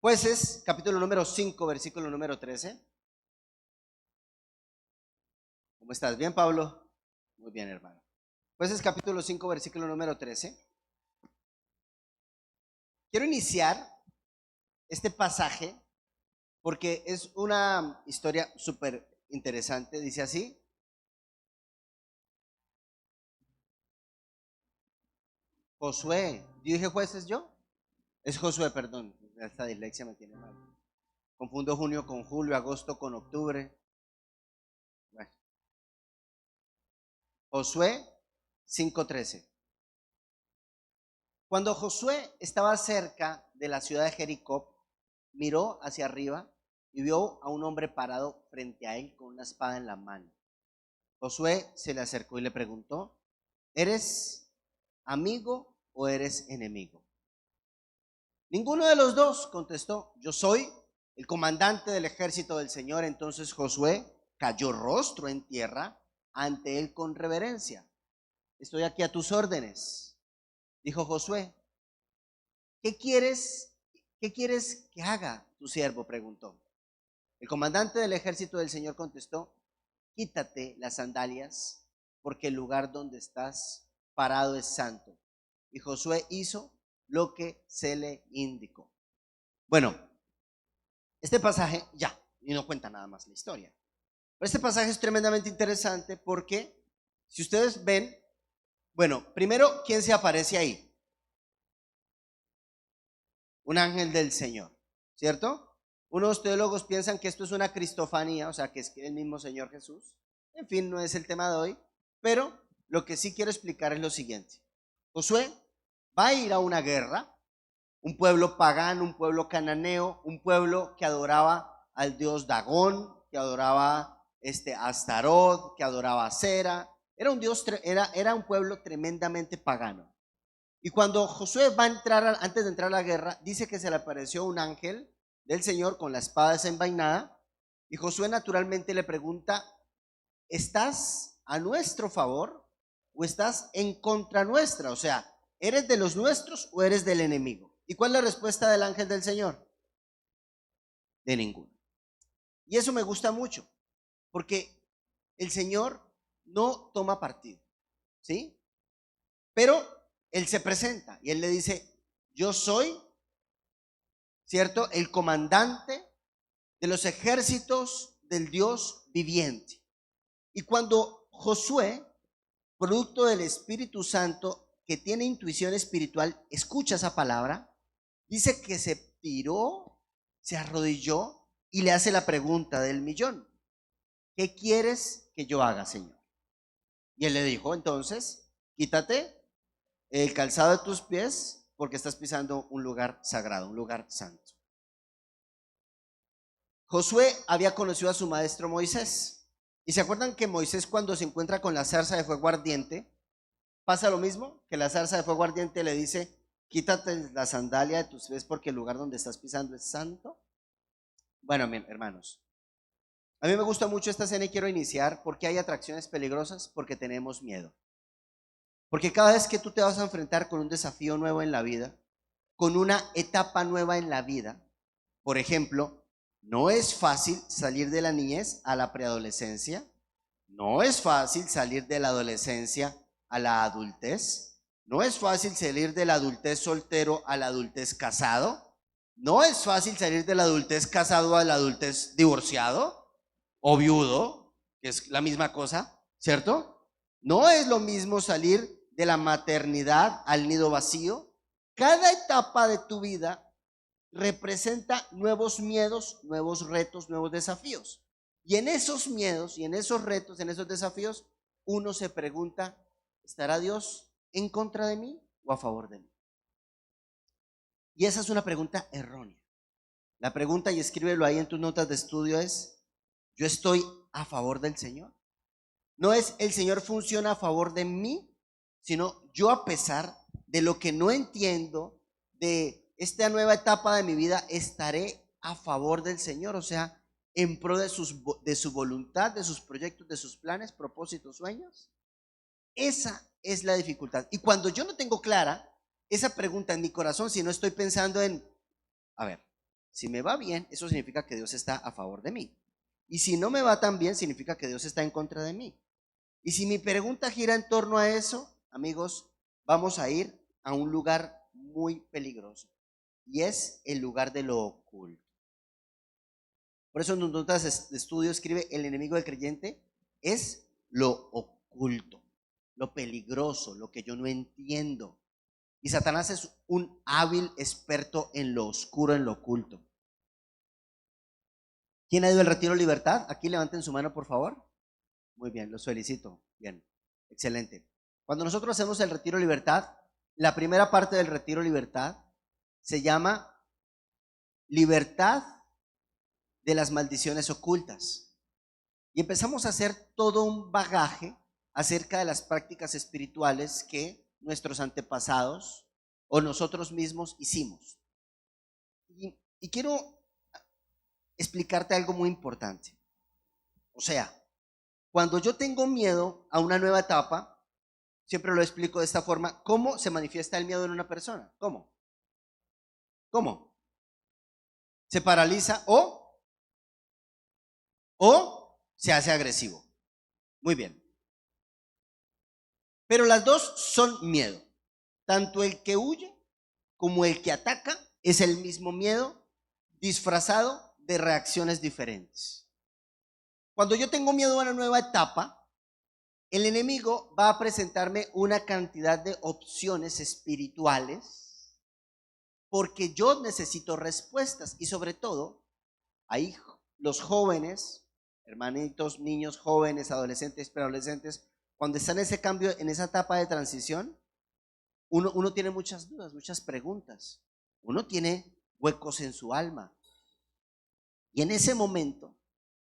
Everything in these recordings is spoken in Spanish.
Jueces, capítulo número 5, versículo número 13. ¿Cómo estás? ¿Bien, Pablo? Muy bien, hermano. Jueces, capítulo 5, versículo número 13. Quiero iniciar este pasaje porque es una historia súper interesante. Dice así: Josué. ¿Yo dije jueces yo? Es Josué, perdón. Esta dislexia me tiene mal. Confundo junio con julio, agosto con octubre. Bueno. Josué 5:13. Cuando Josué estaba cerca de la ciudad de Jericó, miró hacia arriba y vio a un hombre parado frente a él con una espada en la mano. Josué se le acercó y le preguntó: ¿eres amigo o eres enemigo? Ninguno de los dos contestó: yo soy el comandante del ejército del Señor. Entonces Josué cayó rostro en tierra ante él con reverencia. Estoy aquí a tus órdenes, dijo Josué. ¿Qué quieres que haga tu siervo?, preguntó. El comandante del ejército del Señor contestó: quítate las sandalias, porque el lugar donde estás parado es santo. Y Josué hizo lo que se le indicó. Bueno, este pasaje ya, y no cuenta nada más la historia. Pero este pasaje es tremendamente interesante porque, si ustedes ven, bueno, primero, ¿quién se aparece ahí? Un ángel del Señor, ¿cierto? Unos teólogos piensan que esto es una cristofanía, o sea, que es el mismo Señor Jesús. En fin, no es el tema de hoy, pero lo que sí quiero explicar es lo siguiente. Josué va a ir a una guerra, un pueblo pagano, un pueblo cananeo, un pueblo que adoraba al dios Dagón, que adoraba a Astaroth, que adoraba a Cera. Era un pueblo tremendamente pagano. Y cuando Josué va a entrar, antes de entrar a la guerra, dice que se le apareció un ángel del Señor con la espada desenvainada. Y Josué naturalmente le pregunta: ¿estás a nuestro favor o estás en contra nuestra? O sea, ¿eres de los nuestros o eres del enemigo? ¿Y cuál es la respuesta del ángel del Señor? De ninguno. Y eso me gusta mucho, porque el Señor no toma partido, ¿sí? Pero Él se presenta y Él le dice: yo soy, ¿cierto?, el comandante de los ejércitos del Dios viviente. Y cuando Josué, producto del Espíritu Santo, que tiene intuición espiritual, escucha esa palabra, dice que se tiró, se arrodilló y le hace la pregunta del millón: ¿qué quieres que yo haga, Señor? Y él le dijo entonces: quítate el calzado de tus pies, porque estás pisando un lugar sagrado, un lugar santo. Josué había conocido a su maestro Moisés. ¿Y se acuerdan que Moisés, cuando se encuentra con la zarza de fuego ardiente, pasa lo mismo? Que la zarza de fuego ardiente le dice: quítate la sandalia de tus pies, porque el lugar donde estás pisando es santo. Bueno, hermanos, a mí me gusta mucho esta escena y quiero iniciar porque hay atracciones peligrosas, porque tenemos miedo. Porque cada vez que tú te vas a enfrentar con un desafío nuevo en la vida, con una etapa nueva en la vida, por ejemplo, no es fácil salir de la niñez a la preadolescencia, no es fácil salir de la adolescencia a la adultez, no es fácil salir de la adultez soltero a la adultez casado, no es fácil salir de la adultez casado a la adultez divorciado o viudo, que es la misma cosa, ¿cierto? No es lo mismo salir de la maternidad al nido vacío. Cada etapa de tu vida representa nuevos miedos, nuevos retos, nuevos desafíos. Y en esos miedos y en esos retos, en esos desafíos, uno se pregunta: ¿estará Dios en contra de mí o a favor de mí? Y esa es una pregunta errónea. La pregunta, y escríbelo ahí en tus notas de estudio, es: ¿yo estoy a favor del Señor? No es el Señor funciona a favor de mí, sino yo, a pesar de lo que no entiendo, de esta nueva etapa de mi vida, estaré a favor del Señor, o sea, en pro de su voluntad, de sus proyectos, de sus planes, propósitos, sueños. Esa es la dificultad. Y cuando yo no tengo clara esa pregunta en mi corazón, si no estoy pensando en: a ver, Si me va bien, eso significa que Dios está a favor de mí. Y si no me va tan bien, significa que Dios está en contra de mí. Y si mi pregunta gira en torno a eso, amigos, vamos a ir a un lugar muy peligroso. Y es el lugar de lo oculto. Por eso en sus notas de estudio escribe: el enemigo del creyente es lo oculto, lo peligroso, lo que yo no entiendo. Y Satanás es un hábil experto en lo oscuro, en lo oculto. ¿Quién ha ido al retiro Libertad? Aquí levanten su mano, por favor. Muy bien, los felicito. Bien, excelente. Cuando nosotros hacemos el retiro Libertad, la primera parte del retiro Libertad se llama Libertad de las maldiciones ocultas. Y empezamos a hacer todo un bagaje acerca de las prácticas espirituales que nuestros antepasados o nosotros mismos hicimos. Y quiero explicarte algo muy importante. O sea, cuando yo tengo miedo a una nueva etapa, siempre lo explico de esta forma: ¿cómo se manifiesta el miedo en una persona? ¿Cómo? ¿Cómo? Se paraliza o se hace agresivo. Muy bien. Pero las dos son miedo. Tanto el que huye como el que ataca es el mismo miedo disfrazado de reacciones diferentes. Cuando yo tengo miedo a una nueva etapa, el enemigo va a presentarme una cantidad de opciones espirituales porque yo necesito respuestas. Y sobre todo, ahí los jóvenes, hermanitos, niños, jóvenes, adolescentes, preadolescentes, cuando están en ese cambio, en esa etapa de transición, uno tiene muchas dudas, muchas preguntas. Uno tiene huecos en su alma. Y en ese momento,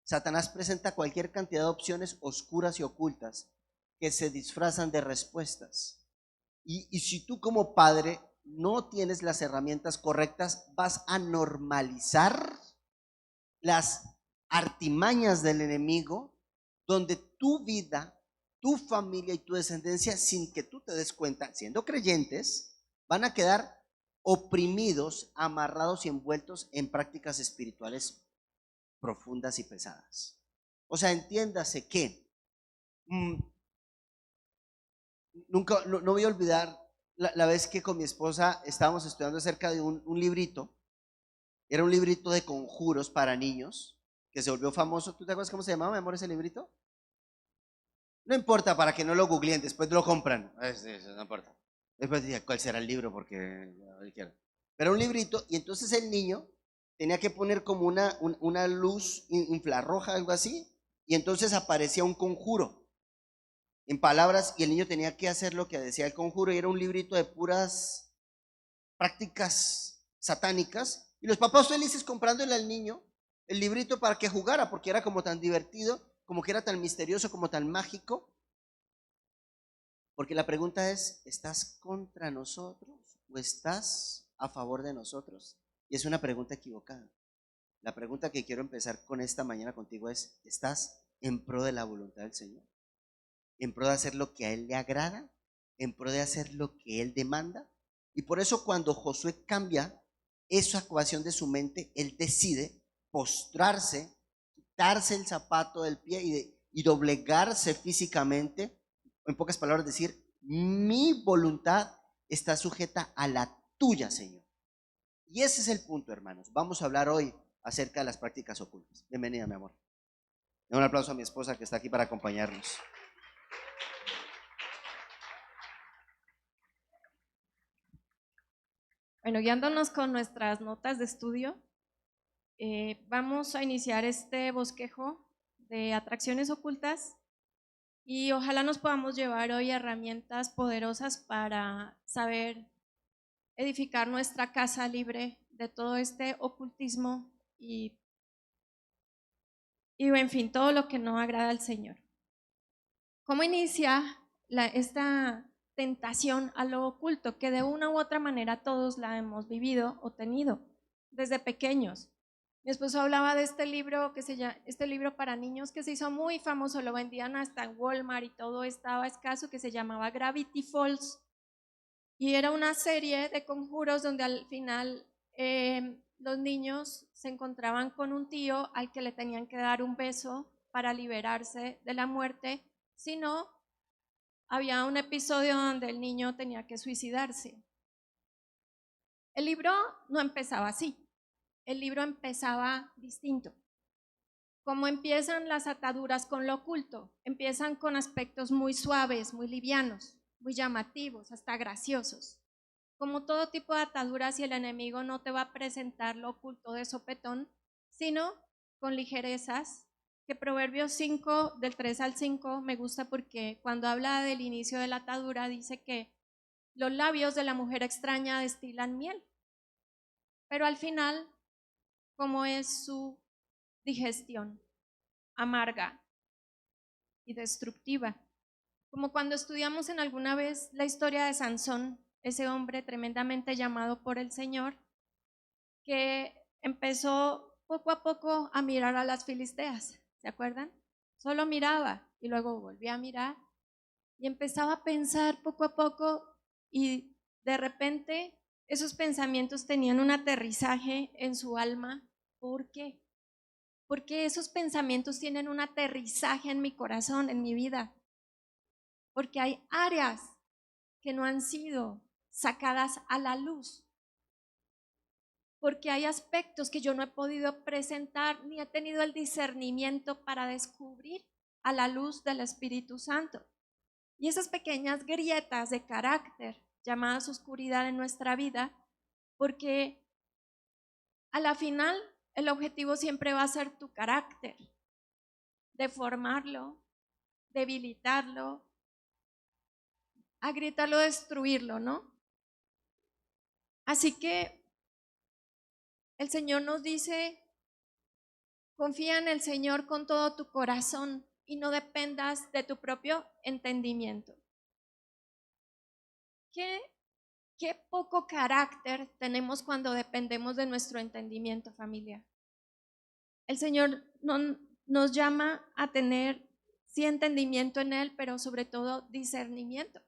Satanás presenta cualquier cantidad de opciones oscuras y ocultas que se disfrazan de respuestas. Y si tú como padre no tienes las herramientas correctas, vas a normalizar las artimañas del enemigo, donde tu vida, tu familia y tu descendencia, sin que tú te des cuenta, siendo creyentes, van a quedar oprimidos, amarrados y envueltos en prácticas espirituales profundas y pesadas. O sea, entiéndase que nunca, no voy a olvidar la vez que con mi esposa estábamos estudiando acerca de un librito. Era un librito de conjuros para niños que se volvió famoso. ¿Tú te acuerdas cómo se llamaba, mi amor, ese librito? No importa, para que no lo googleen, después lo compran. No importa. Después decía, ¿cuál será el libro? Porque pero un librito, y entonces el niño tenía que poner como una luz infrarroja, algo así, y entonces aparecía un conjuro en palabras, y el niño tenía que hacer lo que decía el conjuro, y era un librito de puras prácticas satánicas, y los papás felices comprándole al niño el librito para que jugara, porque era como tan divertido, como que era tan misterioso, como tan mágico. Porque la pregunta es: ¿estás contra nosotros o estás a favor de nosotros? Y es una pregunta equivocada. La pregunta que quiero empezar con esta mañana contigo es: ¿estás en pro de la voluntad del Señor? ¿En pro de hacer lo que a Él le agrada? ¿En pro de hacer lo que Él demanda? Y por eso cuando Josué cambia esa ecuación de su mente, él decide postrarse, quitarse el zapato del pie y doblegarse físicamente. En pocas palabras, decir: mi voluntad está sujeta a la tuya, Señor. Y ese es el punto, hermanos. Vamos a hablar hoy acerca de las prácticas ocultas. Bienvenida, mi amor. Un aplauso a mi esposa que está aquí para acompañarnos. Bueno, guiándonos con nuestras notas de estudio, vamos a iniciar este bosquejo de atracciones ocultas y ojalá nos podamos llevar hoy herramientas poderosas para saber edificar nuestra casa libre de todo este ocultismo y en fin, todo lo que no agrada al Señor. ¿Cómo inicia esta tentación a lo oculto? Que de una u otra manera todos la hemos vivido o tenido desde pequeños. Mi esposo hablaba de este libro este libro para niños que se hizo muy famoso, lo vendían hasta en Walmart y todo estaba escaso, que se llamaba Gravity Falls. Y era una serie de conjuros donde al final los niños se encontraban con un tío al que le tenían que dar un beso para liberarse de la muerte, si no, había un episodio donde el niño tenía que suicidarse. El libro no empezaba así, el libro empezaba distinto. ¿Cómo empiezan las ataduras con lo oculto? Empiezan con aspectos muy suaves, muy livianos, muy llamativos, hasta graciosos. Como todo tipo de ataduras, y el enemigo no te va a presentar lo oculto de sopetón, sino con ligerezas, que Proverbios 5, del 3 al 5, me gusta porque cuando habla del inicio de la atadura, dice que los labios de la mujer extraña destilan miel, pero al final, ¿cómo es su digestión? Amarga y destructiva. Como cuando estudiamos en alguna vez la historia de Sansón, ese hombre tremendamente llamado por el Señor, que empezó poco a poco a mirar a las filisteas, ¿se acuerdan? Solo miraba y luego volvía a mirar y empezaba a pensar poco a poco, y de repente esos pensamientos tenían un aterrizaje en su alma. ¿Por qué? Porque esos pensamientos tienen un aterrizaje en mi corazón, en mi vida. Porque hay áreas que no han sido sacadas a la luz. Porque hay aspectos que yo no he podido presentar ni he tenido el discernimiento para descubrir a la luz del Espíritu Santo. Y esas pequeñas grietas de carácter, llamadas oscuridad en nuestra vida, porque a la final el objetivo siempre va a ser tu carácter, deformarlo, debilitarlo, agrietarlo, destruirlo, ¿no? Así que el Señor nos dice, confía en el Señor con todo tu corazón y no dependas de tu propio entendimiento. Qué poco carácter tenemos cuando dependemos de nuestro entendimiento, familia. El Señor nos llama a tener, sí, entendimiento en Él, pero sobre todo discernimiento,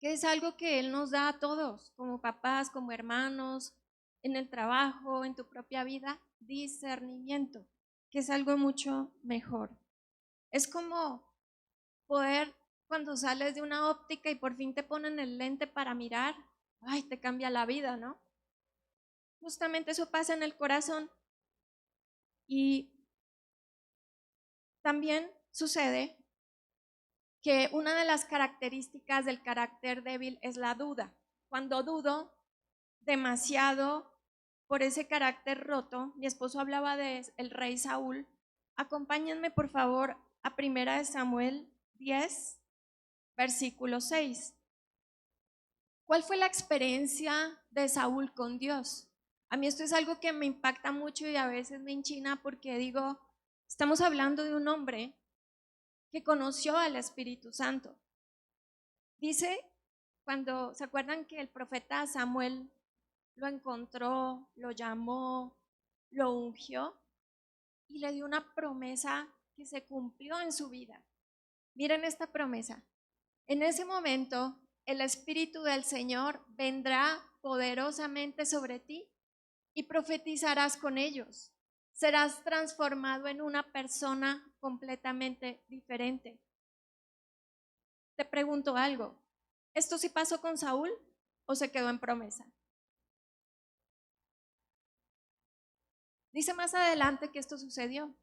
que es algo que Él nos da a todos, como papás, como hermanos, en el trabajo, en tu propia vida, discernimiento, que es algo mucho mejor. Es como poder, cuando sales de una óptica y por fin te ponen el lente para mirar, ay, te cambia la vida, ¿no? Justamente eso pasa en el corazón. Y también sucede que una de las características del carácter débil es la duda. Cuando dudo demasiado por ese carácter roto, mi esposo hablaba de el rey Saúl. Acompáñenme por favor a 1 Samuel 10, versículo 6. ¿Cuál fue la experiencia de Saúl con Dios? A mí esto es algo que me impacta mucho y a veces me enchina porque digo, estamos hablando de un hombre que conoció al Espíritu Santo. Dice, cuando se acuerdan que el profeta Samuel lo encontró, lo llamó, lo ungió y le dio una promesa que se cumplió en su vida. Miren esta promesa. En ese momento, el Espíritu del Señor vendrá poderosamente sobre ti y profetizarás con ellos. Serás transformado en una persona completamente diferente. Te pregunto algo, ¿esto sí pasó con Saúl o se quedó en promesa? Dice más adelante que esto sucedió,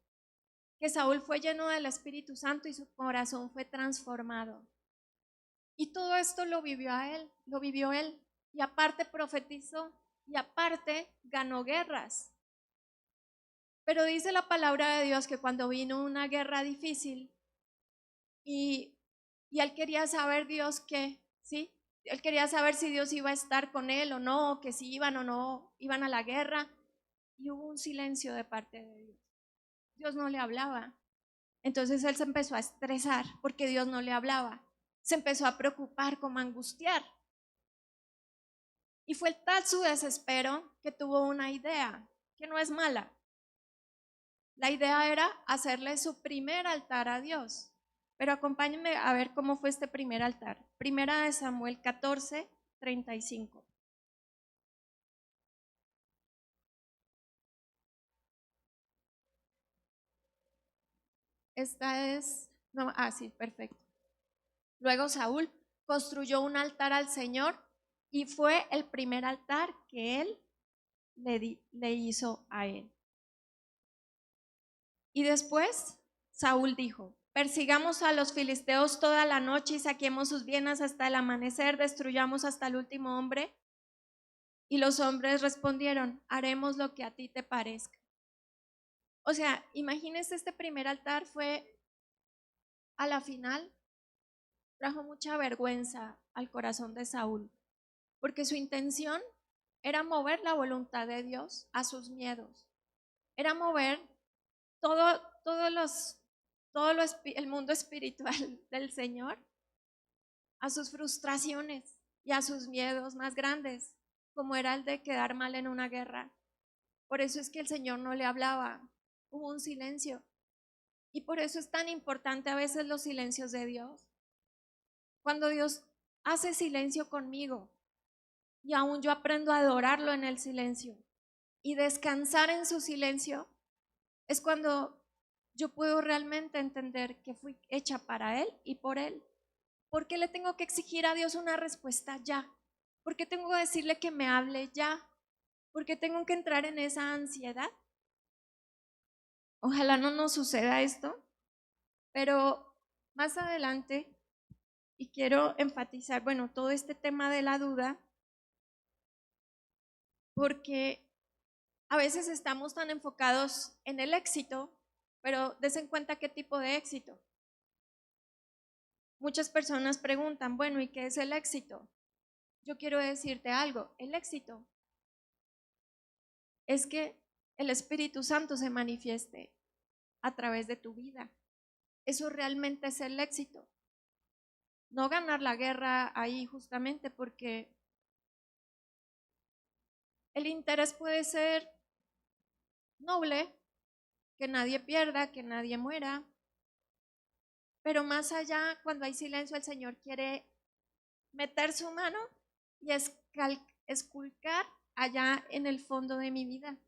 que Saúl fue lleno del Espíritu Santo y su corazón fue transformado. Y todo esto lo vivió él, y aparte profetizó, y aparte ganó guerras. Pero dice la palabra de Dios que cuando vino una guerra difícil y él quería saber Dios qué, ¿sí? Él quería saber si Dios iba a estar con él o no, que si iban o no iban a la guerra, y hubo un silencio de parte de Dios. Dios no le hablaba. Entonces él se empezó a estresar porque Dios no le hablaba. Se empezó a preocupar, como a angustiar. Y fue tal su desespero que tuvo una idea, que no es mala. La idea era hacerle su primer altar a Dios. Pero acompáñenme a ver cómo fue este primer altar. 1 Samuel 14, 35. esta es, no, sí, perfecto. Luego Saúl construyó un altar al Señor y fue el primer altar que él le hizo a él. Y después Saúl dijo: persigamos a los filisteos toda la noche y saquemos sus bienes hasta el amanecer, destruyamos hasta el último hombre. Y los hombres respondieron: haremos lo que a ti te parezca. O sea, imagínense, este primer altar fue, a la final, trajo mucha vergüenza al corazón de Saúl, porque su intención era mover la voluntad de Dios a sus miedos, era mover el mundo espiritual del Señor a sus frustraciones y a sus miedos más grandes, como era el de quedar mal en una guerra. Por eso es que el Señor no le hablaba, hubo un silencio. Y por eso es tan importante a veces los silencios de Dios. Cuando Dios hace silencio conmigo y aún yo aprendo a adorarlo en el silencio y descansar en su silencio, es cuando yo puedo realmente entender que fui hecha para Él y por Él. ¿Por qué le tengo que exigir a Dios una respuesta ya? ¿Por qué tengo que decirle que me hable ya? ¿Por qué tengo que entrar en esa ansiedad? Ojalá no nos suceda esto, pero más adelante, y quiero enfatizar, bueno, todo este tema de la duda, porque a veces estamos tan enfocados en el éxito, pero des en cuenta qué tipo de éxito. Muchas personas preguntan, bueno, ¿y qué es el éxito? Yo quiero decirte algo, el éxito es que el Espíritu Santo se manifieste a través de tu vida. Eso realmente es el éxito. No ganar la guerra ahí justamente, porque el interés puede ser noble, que nadie pierda, que nadie muera, pero más allá, cuando hay silencio, el Señor quiere meter su mano y esculcar allá en el fondo de mi vida.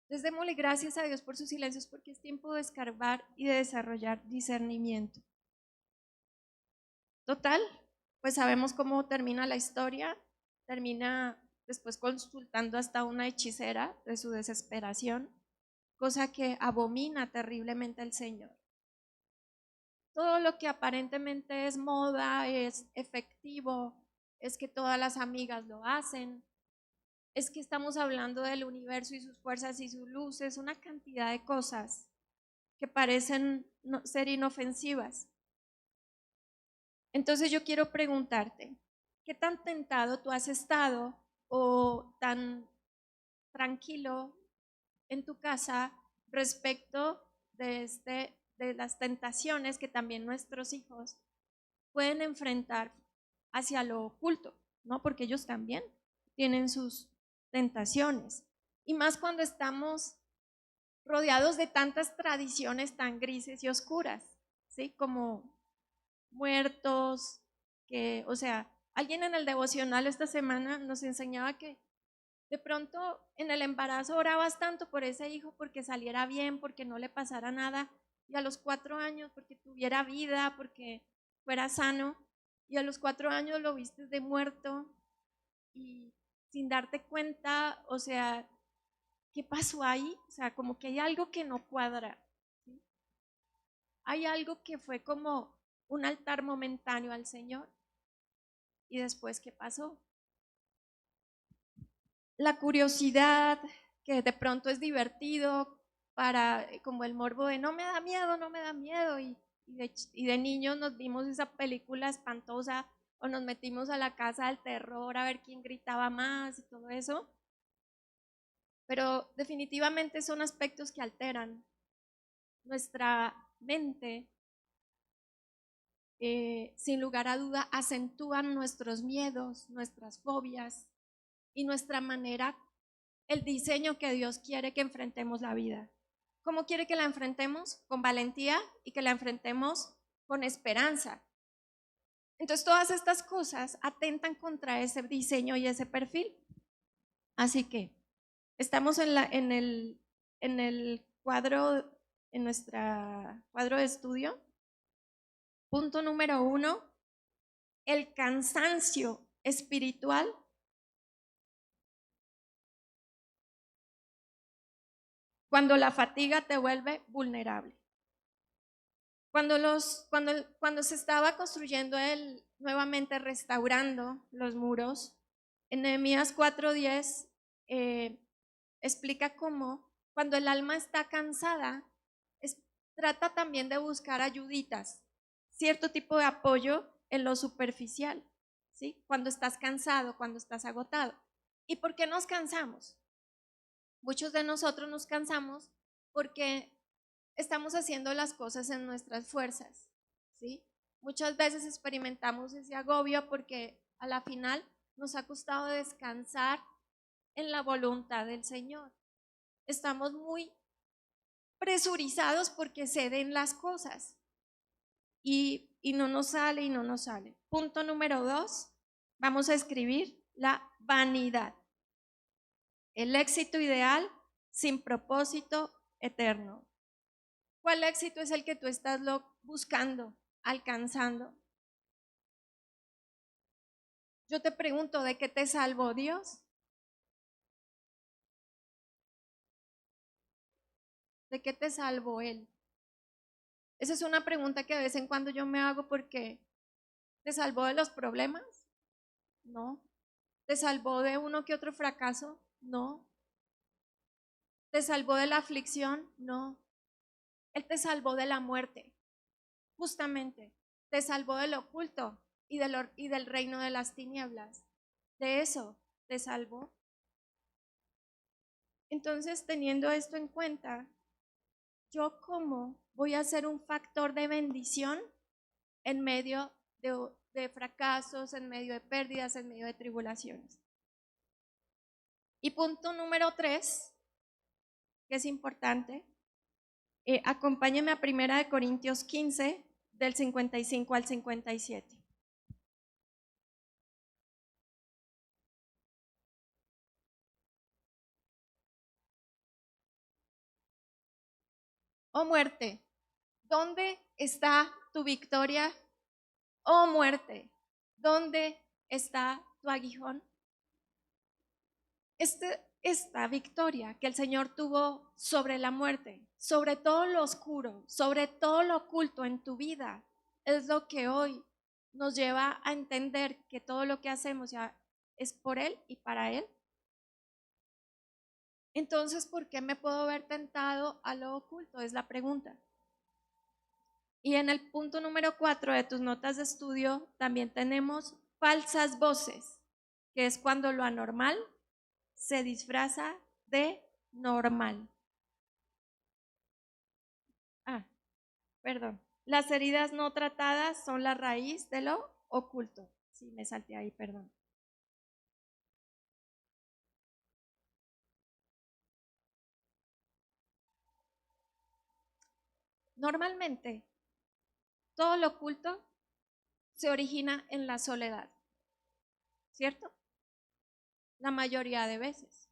Entonces démosle gracias a Dios por sus silencios, porque es tiempo de escarbar y de desarrollar discernimiento. Total, pues sabemos cómo termina la historia. Termina después consultando hasta una hechicera de su desesperación, cosa que abomina terriblemente al Señor. Todo lo que aparentemente es moda, es efectivo, es que todas las amigas lo hacen, es que estamos hablando del universo y sus fuerzas y sus luces, una cantidad de cosas que parecen ser inofensivas. Entonces yo quiero preguntarte, ¿qué tan tentado tú has estado o tan tranquilo en tu casa respecto de las tentaciones que también nuestros hijos pueden enfrentar hacia lo oculto, ¿no? Porque ellos también tienen sus tentaciones. Y más cuando estamos rodeados de tantas tradiciones tan grises y oscuras, ¿sí? Como muertos, o sea, alguien en el devocional esta semana nos enseñaba que de pronto en el embarazo orabas tanto por ese hijo porque saliera bien, porque no le pasara nada, y a los 4 años porque tuviera vida, porque fuera sano, y a los 4 años lo viste de muerto y sin darte cuenta, o sea, ¿qué pasó ahí? O sea, como que hay algo que no cuadra, ¿sí? Hay algo que fue como un altar momentáneo al Señor, y después, ¿qué pasó? La curiosidad, que de pronto es divertido, como el morbo de no me da miedo, no me da miedo, y de niños nos vimos esa película espantosa o nos metimos a la casa del terror a ver quién gritaba más y todo eso, pero definitivamente son aspectos que alteran nuestra mente, sin lugar a duda acentúan nuestros miedos, nuestras fobias y nuestra manera, el diseño que Dios quiere que enfrentemos la vida. ¿Cómo quiere que la enfrentemos? Con valentía y que la enfrentemos con esperanza. Entonces todas estas cosas atentan contra ese diseño y ese perfil. Así que estamos en el cuadro, en nuestra cuadro de estudio. Punto número 1, el cansancio espiritual cuando la fatiga te vuelve vulnerable. Cuando se estaba construyendo nuevamente restaurando los muros, en Nehemías 4:10 explica cómo cuando el alma está cansada, trata también de buscar ayuditas, cierto tipo de apoyo en lo superficial, ¿sí? Cuando estás cansado, cuando estás agotado. ¿Y por qué nos cansamos? Muchos de nosotros nos cansamos porque estamos haciendo las cosas en nuestras fuerzas, ¿sí? Muchas veces experimentamos ese agobio porque a la final nos ha costado descansar en la voluntad del Señor. Estamos muy presurizados porque se den las cosas y no nos sale y no nos sale. Punto número 2, vamos a escribir la vanidad. El éxito ideal sin propósito eterno. ¿Cuál éxito es el que tú estás buscando, alcanzando? Yo te pregunto, ¿de qué te salvó Dios? ¿De qué te salvó Él? Esa es una pregunta que de vez en cuando yo me hago porque ¿te salvó de los problemas? No. ¿Te salvó de uno que otro fracaso? No. ¿Te salvó de la aflicción? No. Él te salvó de la muerte, justamente. Te salvó del oculto y del reino de las tinieblas. De eso te salvó. Entonces, teniendo esto en cuenta, ¿yo cómo voy a ser un factor de bendición en medio de fracasos, en medio de pérdidas, en medio de tribulaciones? Y punto número 3, que es importante, acompáñenme a 1 Corintios 15, del 55 al 57. Oh muerte, ¿dónde está tu victoria? Oh muerte, ¿dónde está tu aguijón? Esta victoria que el Señor tuvo sobre la muerte, sobre todo lo oscuro, sobre todo lo oculto en tu vida, es lo que hoy nos lleva a entender que todo lo que hacemos ya es por Él y para Él. Entonces, ¿por qué me puedo ver tentado a lo oculto? Es la pregunta. Y en el punto número 4 de tus notas de estudio también tenemos falsas voces, que es cuando lo anormal se disfraza de normal. Perdón. Las heridas no tratadas son la raíz de lo oculto. Sí, me salté ahí, perdón. Normalmente, todo lo oculto se origina en la soledad, ¿cierto? La mayoría de veces.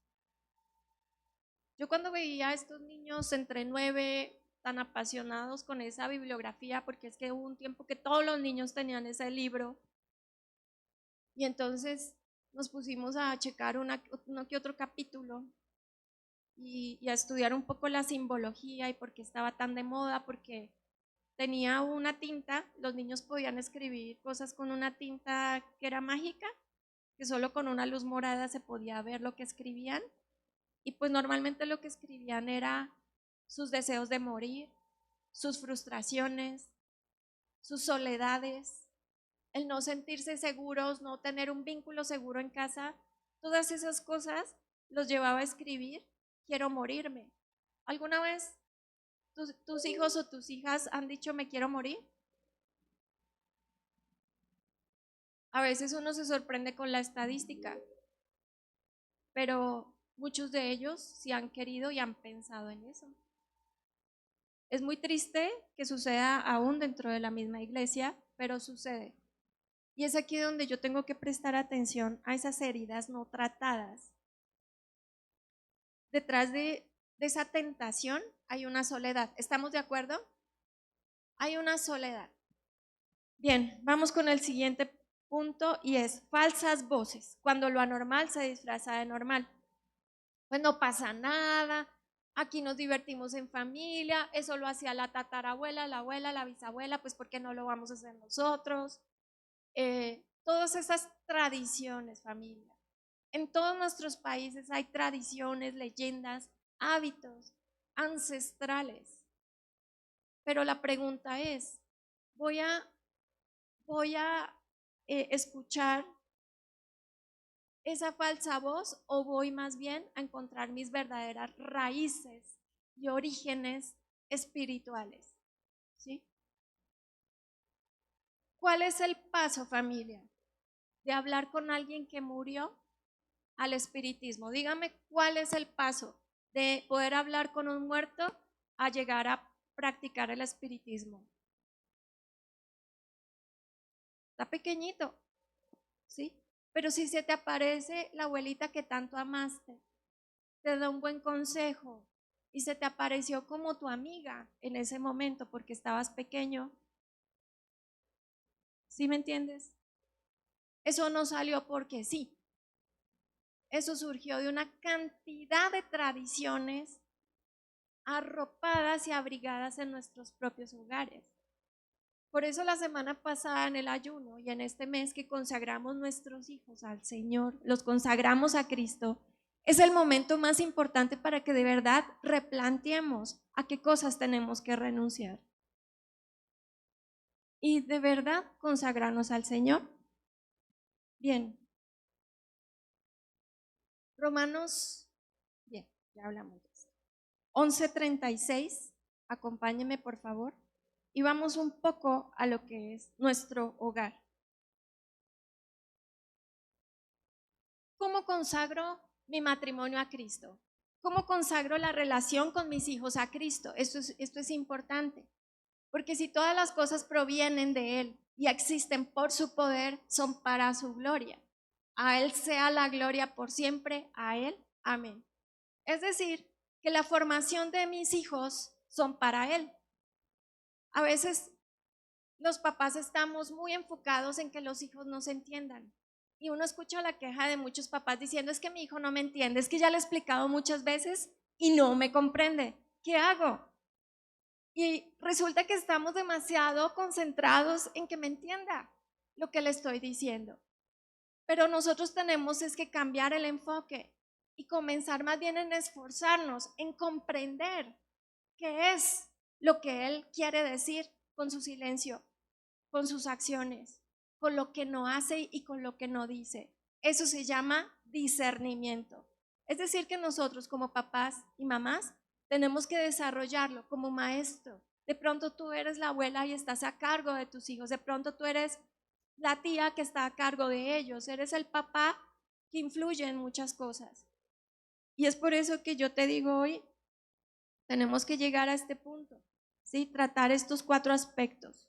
Yo cuando veía a estos niños entre 9 tan apasionados con esa bibliografía, porque es que hubo un tiempo que todos los niños tenían ese libro, y entonces nos pusimos a checar uno que otro capítulo y a estudiar un poco la simbología y por qué estaba tan de moda, porque tenía una tinta, los niños podían escribir cosas con una tinta que era mágica, que solo con una luz morada se podía ver lo que escribían, y pues normalmente lo que escribían era sus deseos de morir, sus frustraciones, sus soledades, el no sentirse seguros, no tener un vínculo seguro en casa, todas esas cosas los llevaba a escribir, quiero morirme. ¿Alguna vez tus hijos o tus hijas han dicho me quiero morir? A veces uno se sorprende con la estadística, pero muchos de ellos sí han querido y han pensado en eso. Es muy triste que suceda aún dentro de la misma iglesia, pero sucede. Y es aquí donde yo tengo que prestar atención a esas heridas no tratadas. Detrás de de esa tentación hay una soledad. ¿Estamos de acuerdo? Hay una soledad. Bien, vamos con el siguiente punto y es falsas voces, cuando lo anormal se disfraza de normal. Pues no pasa nada, aquí nos divertimos en familia, eso lo hacía la tatarabuela, la abuela, la bisabuela, pues ¿por qué no lo vamos a hacer nosotros? Todas esas tradiciones, familia. En todos nuestros países hay tradiciones, leyendas, hábitos ancestrales. Pero la pregunta es, ¿voy a, voy a escuchar esa falsa voz o voy más bien a encontrar mis verdaderas raíces y orígenes espirituales? ¿Sí? ¿Cuál es el paso, familia, de hablar con alguien que murió al espiritismo? Dígame cuál es el paso de poder hablar con un muerto a llegar a practicar el espiritismo. Está pequeñito, ¿sí? Pero si se te aparece la abuelita que tanto amaste, te da un buen consejo y se te apareció como tu amiga en ese momento porque estabas pequeño, ¿sí me entiendes? Eso no salió porque sí. Eso surgió de una cantidad de tradiciones arropadas y abrigadas en nuestros propios hogares. Por eso la semana pasada en el ayuno y en este mes que consagramos nuestros hijos al Señor, los consagramos a Cristo, es el momento más importante para que de verdad replanteemos a qué cosas tenemos que renunciar. Y de verdad consagrarnos al Señor. Bien. Romanos, bien, ya hablamos de esto. 11:36, acompáñeme por favor. Y vamos un poco a lo que es nuestro hogar. ¿Cómo consagro mi matrimonio a Cristo? ¿Cómo consagro la relación con mis hijos a Cristo? Esto es importante, porque si todas las cosas provienen de Él y existen por su poder, son para su gloria. A Él sea la gloria por siempre, a Él, amén. Es decir, que la formación de mis hijos son para Él. A veces los papás estamos muy enfocados en que los hijos nos entiendan. Y uno escucha la queja de muchos papás diciendo, es que mi hijo no me entiende, es que ya le he explicado muchas veces y no me comprende. ¿Qué hago? Y resulta que estamos demasiado concentrados en que me entienda lo que le estoy diciendo. Pero nosotros tenemos es que cambiar el enfoque y comenzar más bien en esforzarnos, en comprender qué es lo que Él quiere decir con su silencio, con sus acciones, con lo que no hace y con lo que no dice. Eso se llama discernimiento. Es decir, que nosotros como papás y mamás tenemos que desarrollarlo como maestro. De pronto tú eres la abuela y estás a cargo de tus hijos. De pronto tú eres la tía que está a cargo de ellos. Eres el papá que influye en muchas cosas. Y es por eso que yo te digo hoy, tenemos que llegar a este punto, ¿sí? Tratar estos 4 aspectos.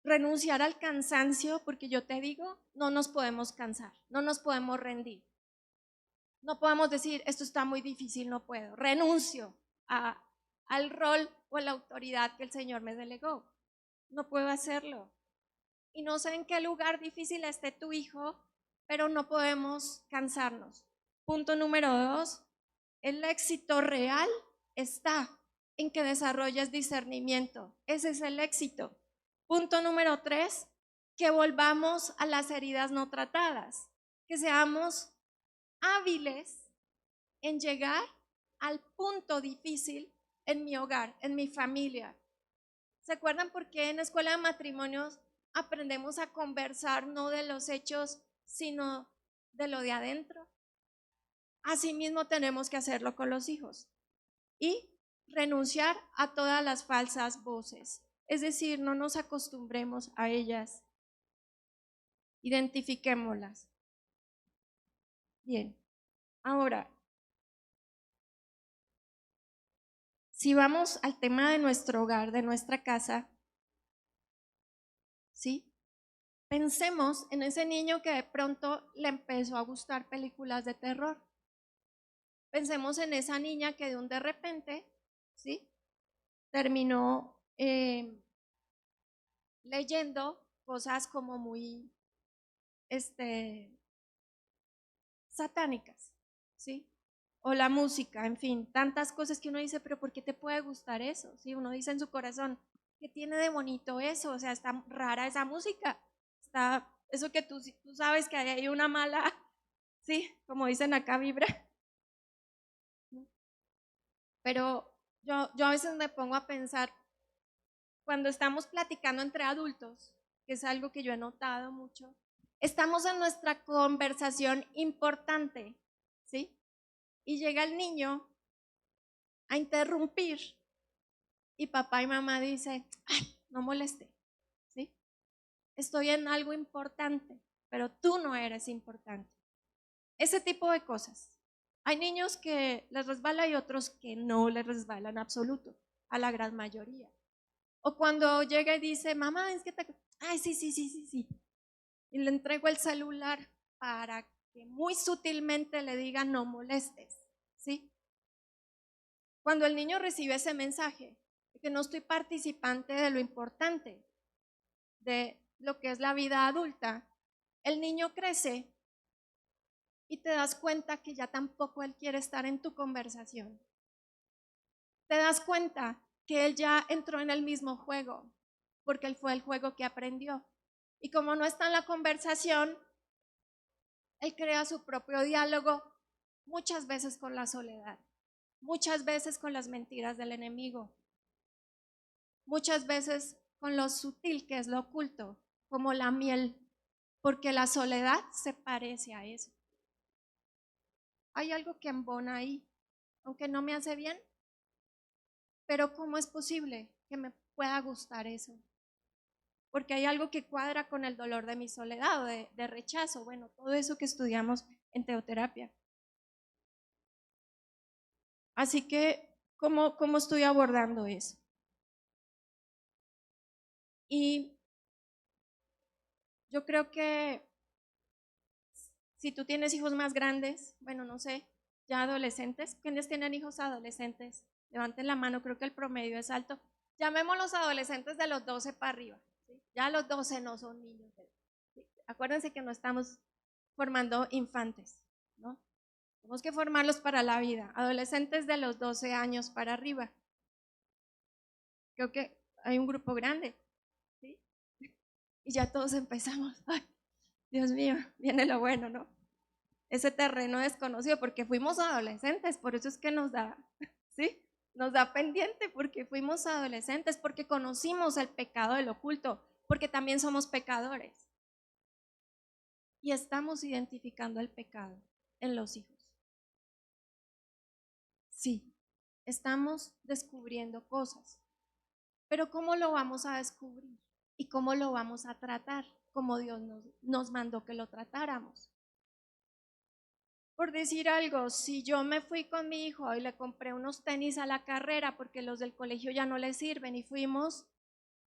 Renunciar al cansancio, porque yo te digo, no nos podemos cansar, no nos podemos rendir. No podemos decir, esto está muy difícil, no puedo. Renuncio al rol o a la autoridad que el Señor me delegó. No puedo hacerlo. Y no sé en qué lugar difícil esté tu hijo, pero no podemos cansarnos. Punto número 2, el éxito real está en que desarrolles discernimiento. Ese es el éxito. Punto número 3, que volvamos a las heridas no tratadas, que seamos hábiles en llegar al punto difícil en mi hogar, en mi familia. ¿Se acuerdan por qué en la escuela de matrimonios aprendemos a conversar no de los hechos, sino de lo de adentro? Asimismo tenemos que hacerlo con los hijos y renunciar a todas las falsas voces. Es decir, no nos acostumbremos a ellas, identifiquémoslas. Bien, ahora, si vamos al tema de nuestro hogar, de nuestra casa, ¿sí? Pensemos en ese niño que de pronto le empezó a gustar películas de terror. Pensemos en esa niña que de un de repente, ¿sí? Terminó leyendo cosas como muy satánicas, ¿sí? O la música, en fin, tantas cosas que uno dice, pero ¿por qué te puede gustar eso? ¿Sí? Uno dice en su corazón, ¿qué tiene de bonito eso? O sea, está rara esa música, está, eso que tú sabes que hay una mala, ¿sí? Como dicen acá, vibra. Pero yo a veces me pongo a pensar, cuando estamos platicando entre adultos, que es algo que yo he notado mucho, estamos en nuestra conversación importante, ¿sí? Y llega el niño a interrumpir y papá y mamá dicen, ay, no moleste, ¿sí? Estoy en algo importante, pero tú no eres importante. Ese tipo de cosas. Hay niños que les resbala y otros que no les resbala en absoluto, a la gran mayoría. O cuando llega y dice, mamá, es que te... Ay, sí, sí, sí, sí, sí. Y le entrego el celular para que muy sutilmente le diga, no molestes, ¿sí? Cuando el niño recibe ese mensaje, de que no estoy participante de lo importante, de lo que es la vida adulta, el niño crece y te das cuenta que ya tampoco él quiere estar en tu conversación. Te das cuenta que él ya entró en el mismo juego, porque él fue el juego que aprendió. Y como no está en la conversación, él crea su propio diálogo, muchas veces con la soledad, muchas veces con las mentiras del enemigo, muchas veces con lo sutil que es lo oculto, como la miel, porque la soledad se parece a eso. Hay algo que embona ahí, aunque no me hace bien, pero ¿cómo es posible que me pueda gustar eso? Porque hay algo que cuadra con el dolor de mi soledad o de rechazo, bueno, todo eso que estudiamos en teoterapia. Así que, ¿cómo estoy abordando eso? Y yo creo que si tú tienes hijos más grandes, bueno, no sé, ya adolescentes, ¿quiénes tienen hijos adolescentes? Levanten la mano, creo que el promedio es alto. Llamémoslos adolescentes de los 12 para arriba. ¿Sí? Ya los 12 no son niños. ¿Sí? Acuérdense que no estamos formando infantes, ¿no? Tenemos que formarlos para la vida. Adolescentes de los 12 años para arriba. Creo que hay un grupo grande, ¿sí? Y ya todos empezamos. Ay, Dios mío, viene lo bueno, ¿no? Ese terreno desconocido, porque fuimos adolescentes, por eso es que nos da, ¿sí? Nos da pendiente, porque fuimos adolescentes, porque conocimos el pecado del oculto, porque también somos pecadores. Y estamos identificando el pecado en los hijos. Sí, estamos descubriendo cosas, pero ¿cómo lo vamos a descubrir? ¿Y cómo lo vamos a tratar? Como Dios nos mandó que lo tratáramos. Por decir algo, si yo me fui con mi hijo y le compré unos tenis a la carrera porque los del colegio ya no le sirven y fuimos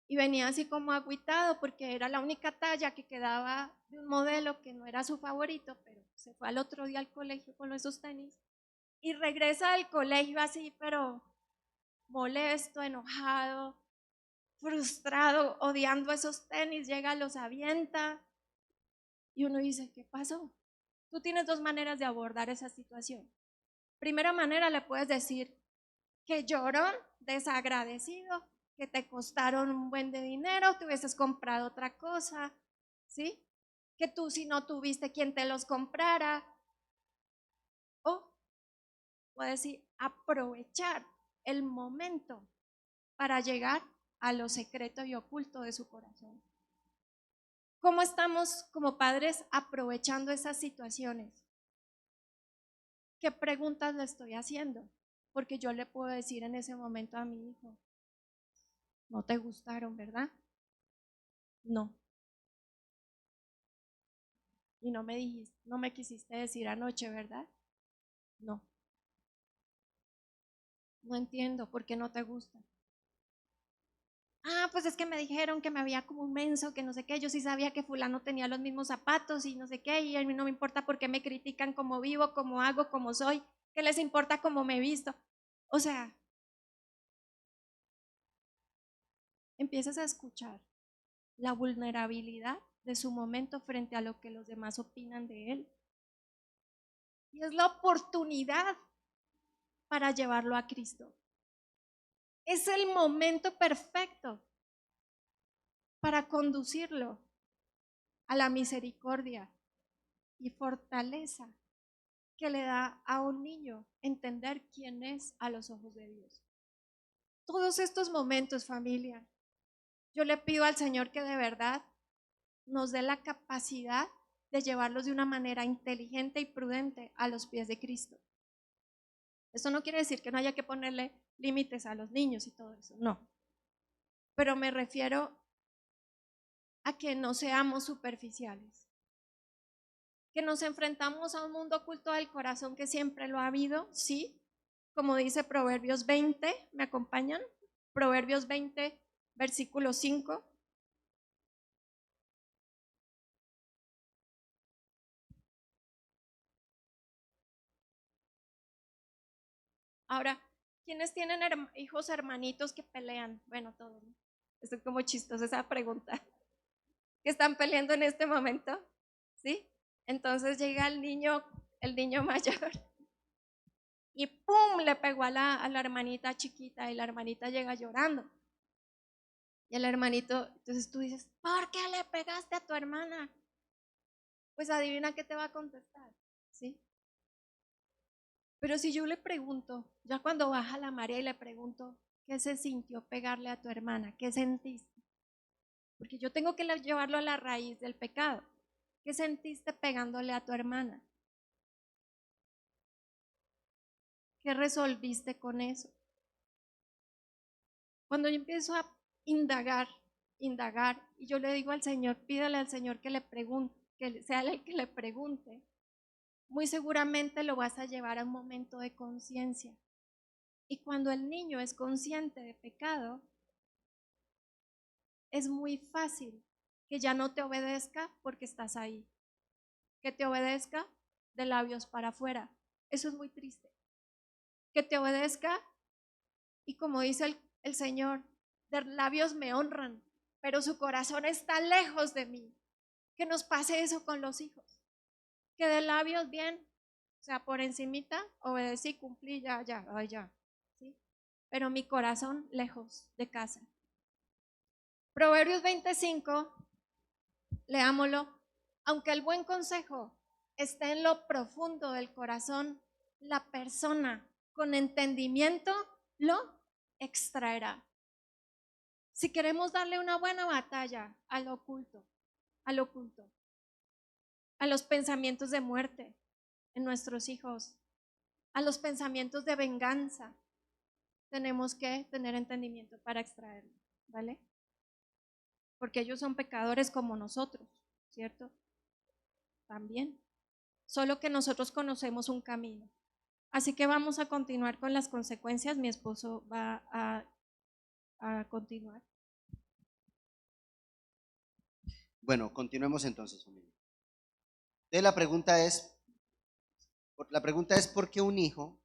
y venía así como agüitado porque era la única talla que quedaba de un modelo que no era su favorito, pero se fue al otro día al colegio con esos tenis y regresa del colegio así, pero molesto, enojado, frustrado, odiando esos tenis, llega, los avienta y uno dice, ¿qué pasó? Tú tienes dos maneras de abordar esa situación. Primera manera, le puedes decir que llorón, desagradecido, que te costaron un buen de dinero, te hubieses comprado otra cosa, ¿sí? Que tú si no tuviste quien te los comprara. O puedes decir, aprovechar el momento para llegar a lo secreto y oculto de su corazón. ¿Cómo estamos como padres aprovechando esas situaciones? ¿Qué preguntas le estoy haciendo? Porque yo le puedo decir en ese momento a mi hijo, no te gustaron, ¿verdad? No. Y no me dijiste, no me quisiste decir anoche, ¿verdad? No. No entiendo por qué no te gusta. Pues es que me dijeron que me había como un menso, que no sé qué, yo sí sabía que fulano tenía los mismos zapatos y no sé qué, y a mí no me importa por qué me critican cómo vivo, cómo hago, cómo soy, qué les importa cómo me he visto. O sea, empiezas a escuchar la vulnerabilidad de su momento frente a lo que los demás opinan de él. Y es la oportunidad para llevarlo a Cristo. Es el momento perfecto para conducirlo a la misericordia y fortaleza que le da a un niño entender quién es a los ojos de Dios. Todos estos momentos, familia, yo le pido al Señor que de verdad nos dé la capacidad de llevarlos de una manera inteligente y prudente a los pies de Cristo. Eso no quiere decir que no haya que ponerle límites a los niños y todo eso, no. Pero me refiero a que no seamos superficiales, que nos enfrentamos a un mundo oculto del corazón que siempre lo ha habido, sí, como dice Proverbios 20, ¿me acompañan? Proverbios 20, versículo 5. Ahora, ¿quiénes tienen hijos hermanitos que pelean? Bueno, todos, ¿no? Esto es como chistosa esa pregunta. ¿Que están peleando en este momento? ¿Sí? Entonces llega el niño mayor y ¡pum! Le pegó a la hermanita chiquita y la hermanita llega llorando. Y el hermanito, entonces tú dices, ¿por qué le pegaste a tu hermana? Pues adivina qué te va a contestar, ¿sí? Pero si yo le pregunto, ya cuando baja la marea y le pregunto, ¿qué se sintió pegarle a tu hermana? ¿Qué sentiste? Porque yo tengo que llevarlo a la raíz del pecado. ¿Qué sentiste pegándole a tu hermana? ¿Qué resolviste con eso? Cuando yo empiezo a indagar, y yo le digo al Señor, pídale al Señor que le pregunte, que sea el que le pregunte, muy seguramente lo vas a llevar a un momento de conciencia. Y cuando el niño es consciente de pecado, es muy fácil que ya no te obedezca porque estás ahí, que te obedezca de labios para afuera. Eso es muy triste. Que te obedezca y como dice el Señor, de labios me honran, pero su corazón está lejos de mí. Que nos pase eso con los hijos. Que de labios bien, o sea, por encimita, obedecí, cumplí, ya, ya, ¿sí? Pero mi corazón lejos de casa. Proverbios 25, leámoslo. Aunque el buen consejo esté en lo profundo del corazón, la persona con entendimiento lo extraerá. Si queremos darle una buena batalla al oculto, a los pensamientos de muerte en nuestros hijos, a los pensamientos de venganza, tenemos que tener entendimiento para extraerlo, ¿vale? Porque ellos son pecadores como nosotros, ¿cierto? También. Solo que nosotros conocemos un camino. Así que vamos a continuar con las consecuencias. Mi esposo va a continuar. Bueno, continuemos entonces, familia. Entonces la pregunta es ¿por qué un hijo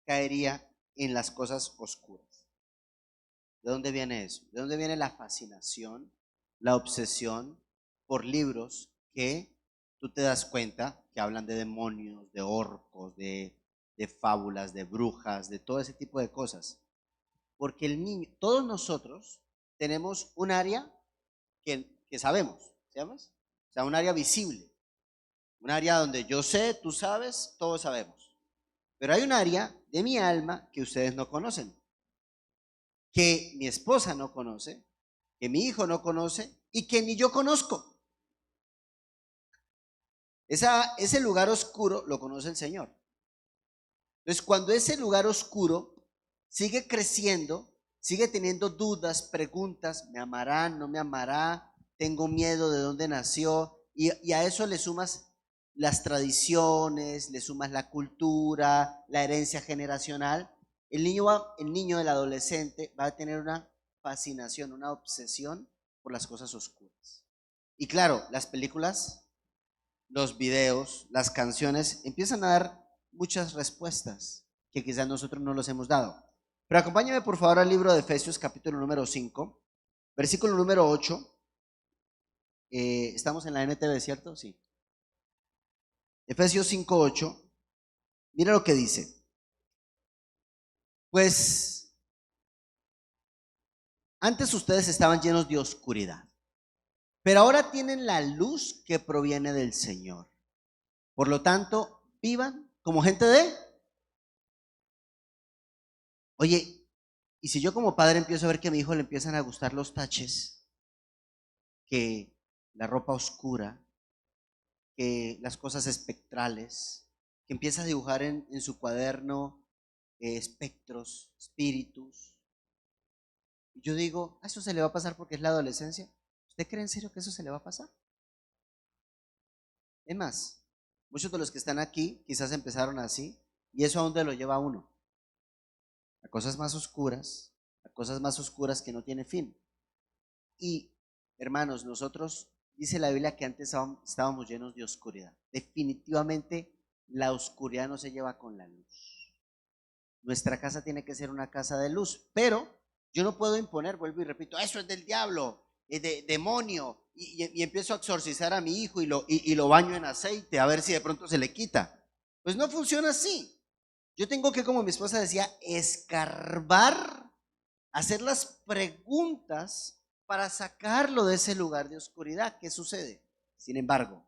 caería en las cosas oscuras? ¿De dónde viene eso? ¿De dónde viene la fascinación, la obsesión por libros que tú te das cuenta que hablan de demonios, de orcos, de fábulas, de brujas, de todo ese tipo de cosas? Porque el niño, todos nosotros tenemos un área que sabemos, ¿sabes? O sea, un área visible, un área donde yo sé, tú sabes, todos sabemos. Pero hay un área de mi alma que ustedes no conocen, que mi esposa no conoce, que mi hijo no conoce y que ni yo conozco. Ese lugar oscuro lo conoce el Señor. Entonces, cuando ese lugar oscuro sigue creciendo, sigue teniendo dudas, preguntas, ¿me amará, no me amará? Tengo miedo de dónde nació. Y a eso le sumas las tradiciones, le sumas la cultura, la herencia generacional. El niño, el adolescente va a tener una fascinación, una obsesión por las cosas oscuras. Y claro, las películas, los videos, las canciones empiezan a dar muchas respuestas que quizás nosotros no los hemos dado. Pero acompáñame por favor al libro de Efesios capítulo número 5, versículo número 8. Estamos en la NTV, ¿cierto? Sí. Efesios 5:8. Mira lo que dice. Pues antes ustedes estaban llenos de oscuridad, pero ahora tienen la luz que proviene del Señor. Por lo tanto, vivan como gente de... Oye, y si yo como padre empiezo a ver que a mi hijo le empiezan a gustar los taches, que la ropa oscura, que las cosas espectrales, que empieza a dibujar en su cuaderno espectros, espíritus, y yo digo, ¿a eso se le va a pasar porque es la adolescencia? ¿Usted cree en serio que eso se le va a pasar? Es más, muchos de los que están aquí quizás empezaron así, y eso a dónde lo lleva a uno, a cosas más oscuras que no tiene fin. Y hermanos, nosotros, dice la Biblia que antes estábamos llenos de oscuridad. Definitivamente la oscuridad no se lleva con la luz. Nuestra casa tiene que ser una casa de luz, pero yo no puedo imponer, vuelvo y repito, eso es del diablo, es de demonio, y empiezo a exorcizar a mi hijo y lo baño en aceite a ver si de pronto se le quita. Pues no funciona así. Yo tengo que, como mi esposa decía, escarbar, hacer las preguntas para sacarlo de ese lugar de oscuridad. ¿Qué sucede? Sin embargo,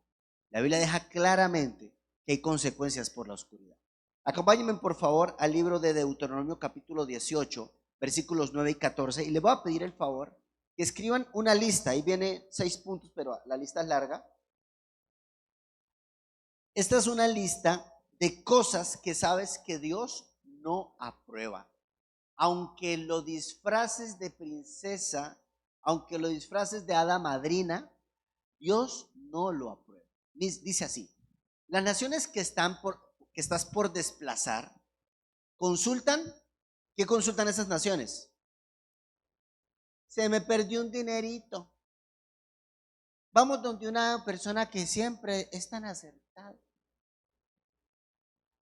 la Biblia deja claramente que hay consecuencias por la oscuridad. Acompáñenme por favor al libro de Deuteronomio capítulo 18, versículos 9 y 14, y les voy a pedir el favor que escriban una lista. Ahí viene 6 puntos, pero la lista es larga. Esta es una lista de cosas que sabes que Dios no aprueba. Aunque lo disfraces de princesa, aunque lo disfraces de hada madrina, Dios no lo aprueba. Dice así: las naciones que estás por desplazar, consultan. ¿Qué consultan esas naciones? Se me perdió un dinerito. Vamos donde una persona que siempre es tan acertada.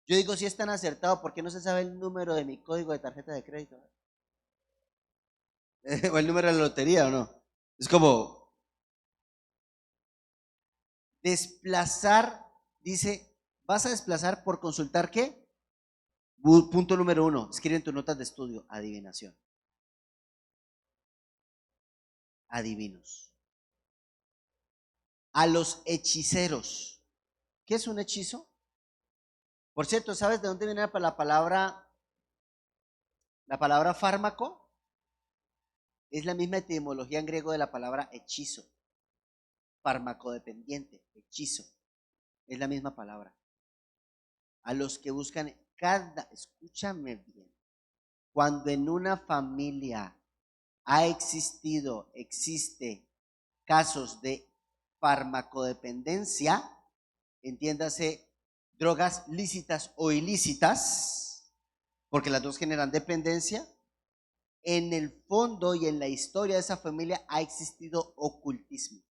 Yo digo, si es tan acertado, ¿por qué no se sabe el número de mi código de tarjeta de crédito? O el número de la lotería, ¿o no? Es como desplazar, dice, vas a desplazar por consultar ¿qué? Punto número 1, escribe en tus notas de estudio, adivinación. Adivinos. A los hechiceros. ¿Qué es un hechizo? Por cierto, ¿sabes de dónde viene la palabra fármaco? Es la misma etimología en griego de la palabra hechizo. Farmacodependiente, hechizo. Es la misma palabra. A los que buscan escúchame bien, cuando en una familia existe casos de farmacodependencia, entiéndase, drogas lícitas o ilícitas, porque las dos generan dependencia, en el fondo y en la historia de esa familia ha existido ocultismo.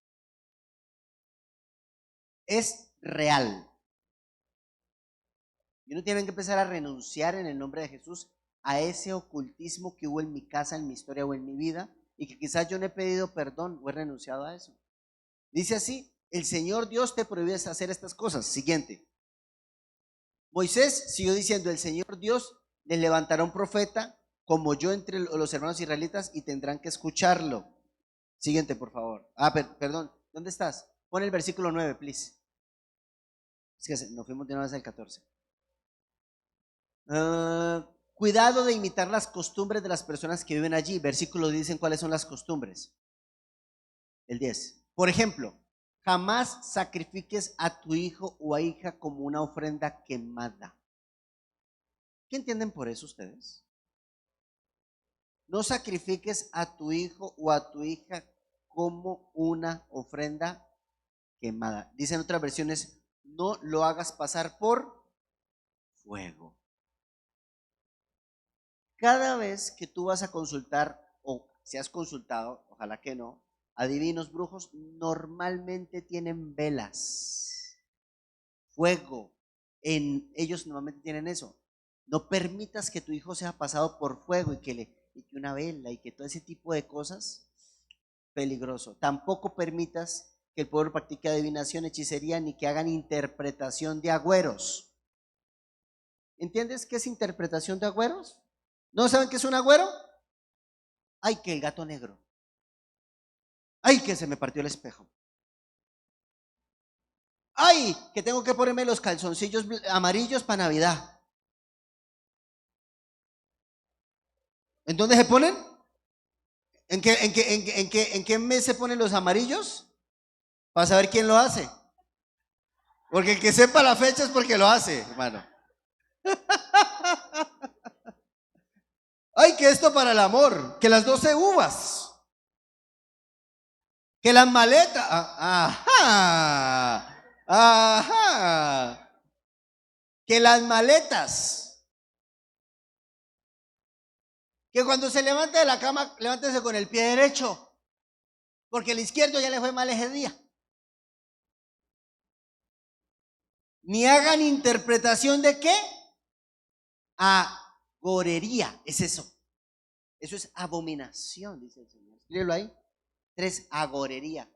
Es real. Y uno tiene que empezar a renunciar en el nombre de Jesús a ese ocultismo que hubo en mi casa, en mi historia o en mi vida, y que quizás yo no he pedido perdón o he renunciado a eso. Dice así: el Señor Dios te prohíbe hacer estas cosas. Siguiente. Moisés siguió diciendo: el Señor Dios les levantará un profeta como yo entre los hermanos israelitas y tendrán que escucharlo. Siguiente, por favor. Perdón, ¿dónde estás? Pon el versículo 9, please. Es que nos fuimos de una vez al 14. Cuidado de imitar las costumbres de las personas que viven allí. Versículo dicen cuáles son las costumbres. El 10. Por ejemplo, jamás sacrifiques a tu hijo o a hija como una ofrenda quemada. ¿Qué entienden por eso ustedes? No sacrifiques a tu hijo o a tu hija como una ofrenda quemada. Dicen otras versiones, no lo hagas pasar por fuego. Cada vez que tú vas a consultar o si has consultado, ojalá que no, adivinos, brujos, normalmente tienen velas, fuego, ellos normalmente tienen eso. No permitas que tu hijo sea pasado por fuego y que una vela y que todo ese tipo de cosas, peligroso. Tampoco permitas que el pueblo practique adivinación, hechicería, ni que hagan interpretación de agüeros. ¿Entiendes qué es interpretación de agüeros? ¿No saben qué es un agüero? Ay, que el gato negro. Ay, que se me partió el espejo. Ay, que tengo que ponerme los calzoncillos amarillos para Navidad. ¿En dónde se ponen? ¿En qué mes se ponen los amarillos? Para saber quién lo hace. Porque el que sepa la fecha es porque lo hace, hermano. Ay, que esto para el amor, que las 12 uvas, que las maletas, ajá, ajá, que las maletas, que cuando se levante de la cama, levántese con el pie derecho, porque el izquierdo ya le fue mal ese día. Ni hagan interpretación de qué, agorería, es eso. Eso es abominación, dice el Señor. Escríbelo ahí. 3, agorería.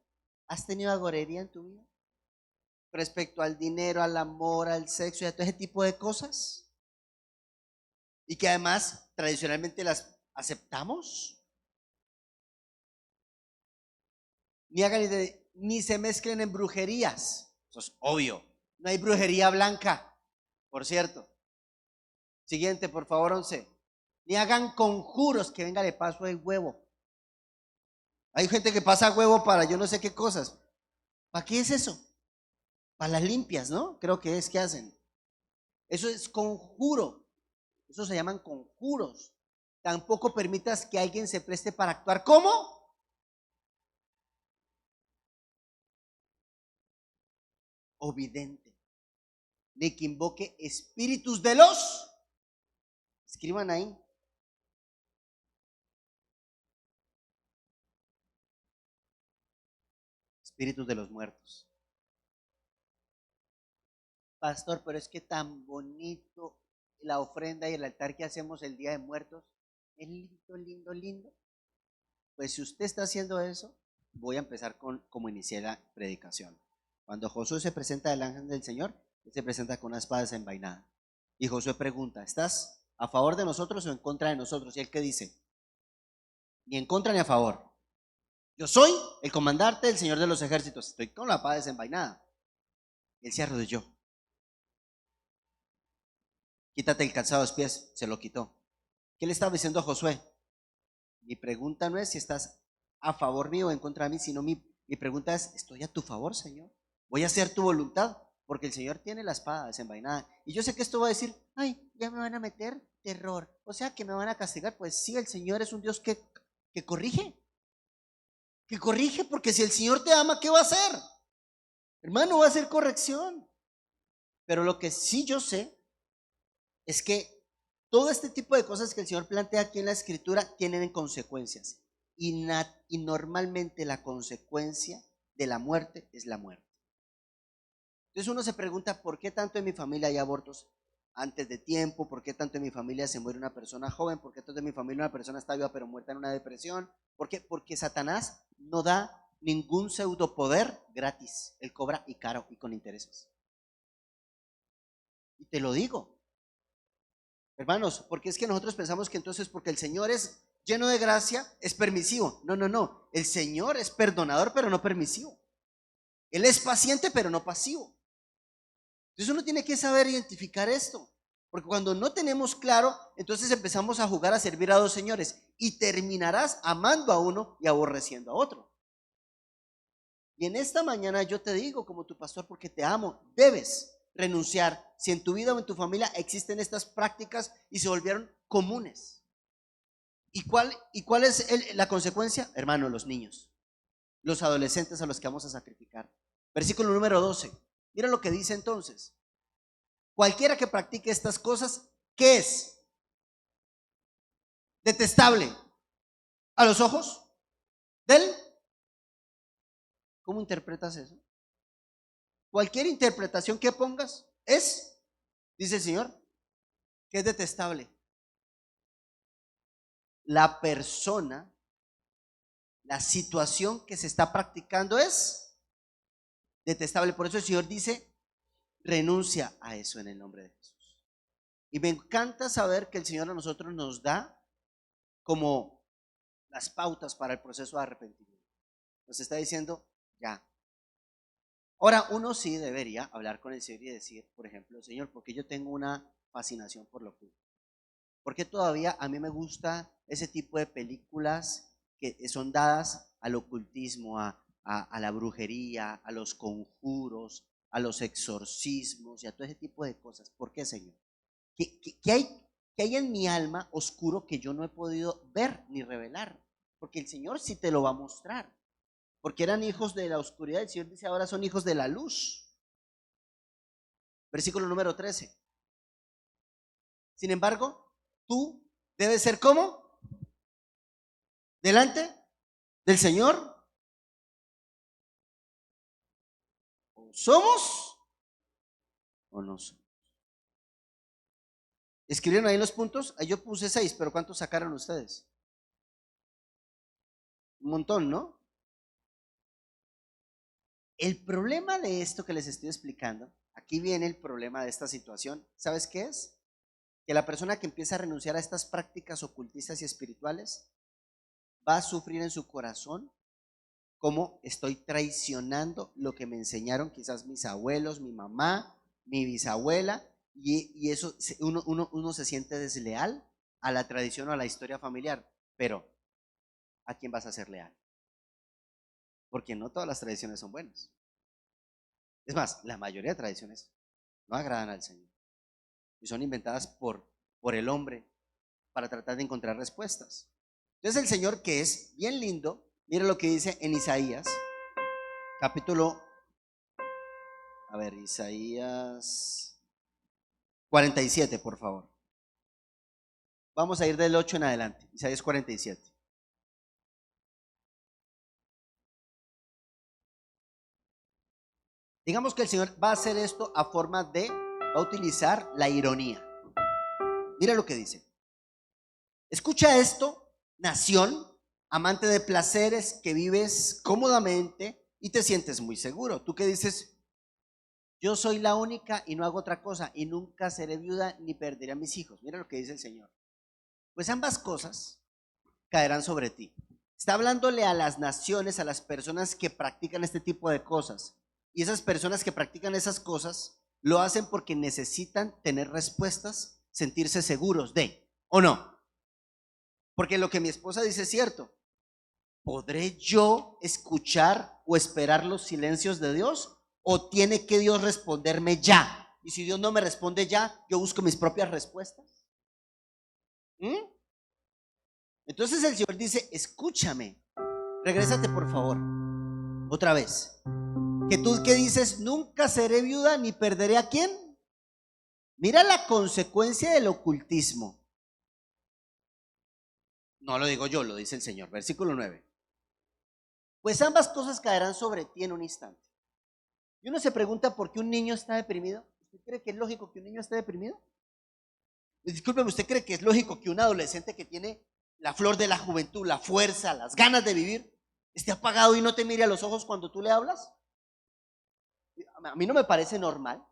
¿Has tenido agorería en tu vida? Respecto al dinero, al amor, al sexo y a todo ese tipo de cosas. Y que además tradicionalmente las aceptamos. Ni se mezclen en brujerías. Eso es obvio. No hay brujería blanca, por cierto. Siguiente, por favor, 11. Ni hagan conjuros, que venga de paso el huevo. Hay gente que pasa huevo para yo no sé qué cosas. ¿Para qué es eso? Para las limpias, ¿no? Creo que es que hacen. Eso es conjuro. Eso se llaman conjuros. Tampoco permitas que alguien se preste para actuar como ovidente, ni que invoque espíritus de los, escriban ahí, espíritus de los muertos. Pastor, pero es que tan bonito la ofrenda y el altar que hacemos el Día de Muertos. Es lindo, lindo, lindo. Pues si usted está haciendo eso, voy a empezar como inicié la predicación. Cuando Josué se presenta del ángel del Señor, él se presenta con una espada desenvainada. Y Josué pregunta, ¿estás a favor de nosotros o en contra de nosotros? Y él, ¿qué dice? Ni en contra ni a favor. Yo soy el comandante del Señor de los ejércitos. Estoy con la espada desenvainada. Él se arrodilló. Quítate el calzado de los pies. Se lo quitó. ¿Qué le estaba diciendo a Josué? Mi pregunta no es si estás a favor mío o en contra de mí, sino mi pregunta es, ¿estoy a tu favor, Señor? Voy a hacer tu voluntad, porque el Señor tiene la espada desenvainada. Y yo sé que esto va a decir, ay, ya me van a meter terror, o sea, que me van a castigar. Pues sí, el Señor es un Dios que corrige. Que corrige, porque si el Señor te ama, ¿qué va a hacer? Hermano, va a hacer corrección. Pero lo que sí yo sé es que todo este tipo de cosas que el Señor plantea aquí en la Escritura tienen consecuencias. Y normalmente la consecuencia de la muerte es la muerte. Entonces uno se pregunta, ¿por qué tanto en mi familia hay abortos antes de tiempo? ¿Por qué tanto en mi familia se muere una persona joven? ¿Por qué tanto en mi familia una persona está viva pero muerta en una depresión? ¿Por qué? Porque Satanás no da ningún pseudopoder gratis. Él cobra y caro y con intereses. Y te lo digo, hermanos, porque es que nosotros pensamos que entonces porque el Señor es lleno de gracia, es permisivo. No, no, no. El Señor es perdonador pero no permisivo. Él es paciente pero no pasivo. Entonces uno tiene que saber identificar esto, porque cuando no tenemos claro, entonces empezamos a jugar a servir a dos señores y terminarás amando a uno y aborreciendo a otro. Y en esta mañana yo te digo como tu pastor, porque te amo, debes renunciar si en tu vida o en tu familia existen estas prácticas y se volvieron comunes. ¿Y cuál es la consecuencia? Hermano, los niños, los adolescentes a los que vamos a sacrificar. Versículo número 12. Mira lo que dice entonces. Cualquiera que practique estas cosas, ¿qué es? Detestable. a los ojos del. ¿Cómo interpretas eso? Cualquier interpretación que pongas es, dice el Señor, que es detestable. La persona, la situación que se está practicando es detestable. Por eso el Señor dice, renuncia a eso en el nombre de Jesús. Y me encanta saber que el Señor a nosotros nos da como las pautas para el proceso de arrepentimiento. Nos está diciendo, ya. Ahora, uno sí debería hablar con el Señor y decir, por ejemplo, Señor, porque yo tengo una fascinación por lo oculto. Porque todavía a mí me gusta ese tipo de películas que son dadas al ocultismo, a la brujería, a los conjuros, a los exorcismos y a todo ese tipo de cosas. ¿Por qué, Señor? ¿Qué hay en mi alma oscuro que yo no he podido ver ni revelar? Porque el Señor sí te lo va a mostrar. Porque eran hijos de la oscuridad, el Señor dice ahora son hijos de la luz. Versículo número 13. Sin embargo, tú debes ser ¿cómo? Delante del Señor. ¿O somos o no somos? ¿Escribieron ahí los puntos? Ahí yo puse 6, pero ¿cuántos sacaron ustedes? Un montón, ¿no? El problema de esto que les estoy explicando, aquí viene el problema de esta situación. ¿Sabes qué es? Que la persona que empieza a renunciar a estas prácticas ocultistas y espirituales va a sufrir en su corazón como estoy traicionando lo que me enseñaron quizás mis abuelos, mi mamá, mi bisabuela, y eso uno se siente desleal a la tradición o a la historia familiar. Pero ¿a quién vas a ser leal? Porque no todas las tradiciones son buenas. Es más, la mayoría de tradiciones no agradan al Señor y son inventadas por el hombre para tratar de encontrar respuestas. Entonces el Señor, que es bien lindo, mira lo que dice en Isaías, capítulo, Isaías 47, por favor. Vamos a ir del 8 en adelante, Isaías 47. Digamos que el Señor va a hacer esto a forma de, va a utilizar la ironía. Mira lo que dice. Escucha esto, nación, amante de placeres, que vives cómodamente y te sientes muy seguro. Tú que dices, yo soy la única y no hago otra cosa y nunca seré viuda ni perderé a mis hijos. Mira lo que dice el Señor. Pues ambas cosas caerán sobre ti. Está hablándole a las naciones, a las personas que practican este tipo de cosas. Y esas personas que practican esas cosas lo hacen porque necesitan tener respuestas, sentirse seguros de, ¿o no? Porque lo que mi esposa dice es cierto. ¿Podré yo escuchar o esperar los silencios de Dios? ¿O tiene que Dios responderme ya? Y si Dios no me responde ya, yo busco mis propias respuestas. Entonces el Señor dice, escúchame, regrésate por favor, otra vez. Que tú que dices, nunca seré viuda ni perderé a quién. Mira la consecuencia del ocultismo. No lo digo yo, lo dice el Señor. Versículo 9. Pues ambas cosas caerán sobre ti en un instante. Y uno se pregunta por qué un niño está deprimido. ¿Usted cree que es lógico que un niño esté deprimido? Discúlpeme, ¿usted cree que es lógico que un adolescente que tiene la flor de la juventud, la fuerza, las ganas de vivir, esté apagado y no te mire a los ojos cuando tú le hablas? A mí no me parece normal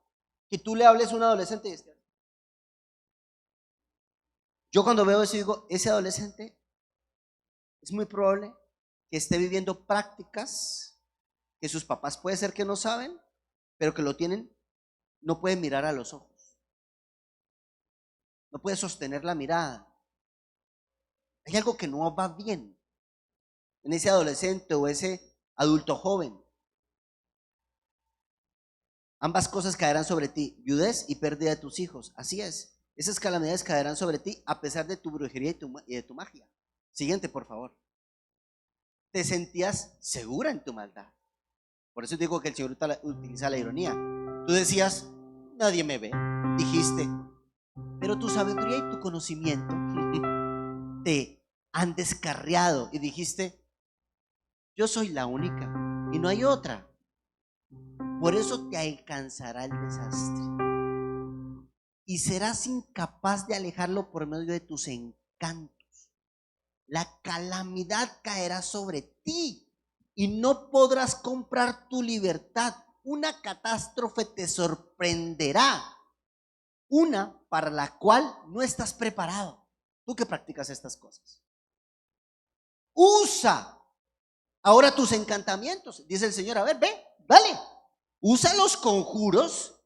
que tú le hables a un adolescente y esté. Yo cuando veo eso digo, ese adolescente es muy probable que esté viviendo prácticas que sus papás puede ser que no saben, pero que lo tienen, no pueden mirar a los ojos, no puede sostener la mirada. Hay algo que no va bien en ese adolescente o ese adulto joven. Ambas cosas caerán sobre ti, viudez y pérdida de tus hijos. Así es, esas calamidades caerán sobre ti a pesar de tu brujería y de tu magia. Siguiente, por favor. Te sentías segura en tu maldad. Por eso digo que el Señor utiliza la ironía. Tú decías, nadie me ve. Dijiste, pero tu sabiduría y tu conocimiento te han descarriado y dijiste, yo soy la única y no hay otra. Por eso te alcanzará el desastre y serás incapaz de alejarlo por medio de tus encantos. La calamidad caerá sobre ti y no podrás comprar tu libertad. Una catástrofe te sorprenderá, una para la cual no estás preparado. Tú que practicas estas cosas, usa ahora tus encantamientos, dice el Señor. A ver, ve, dale, usa los conjuros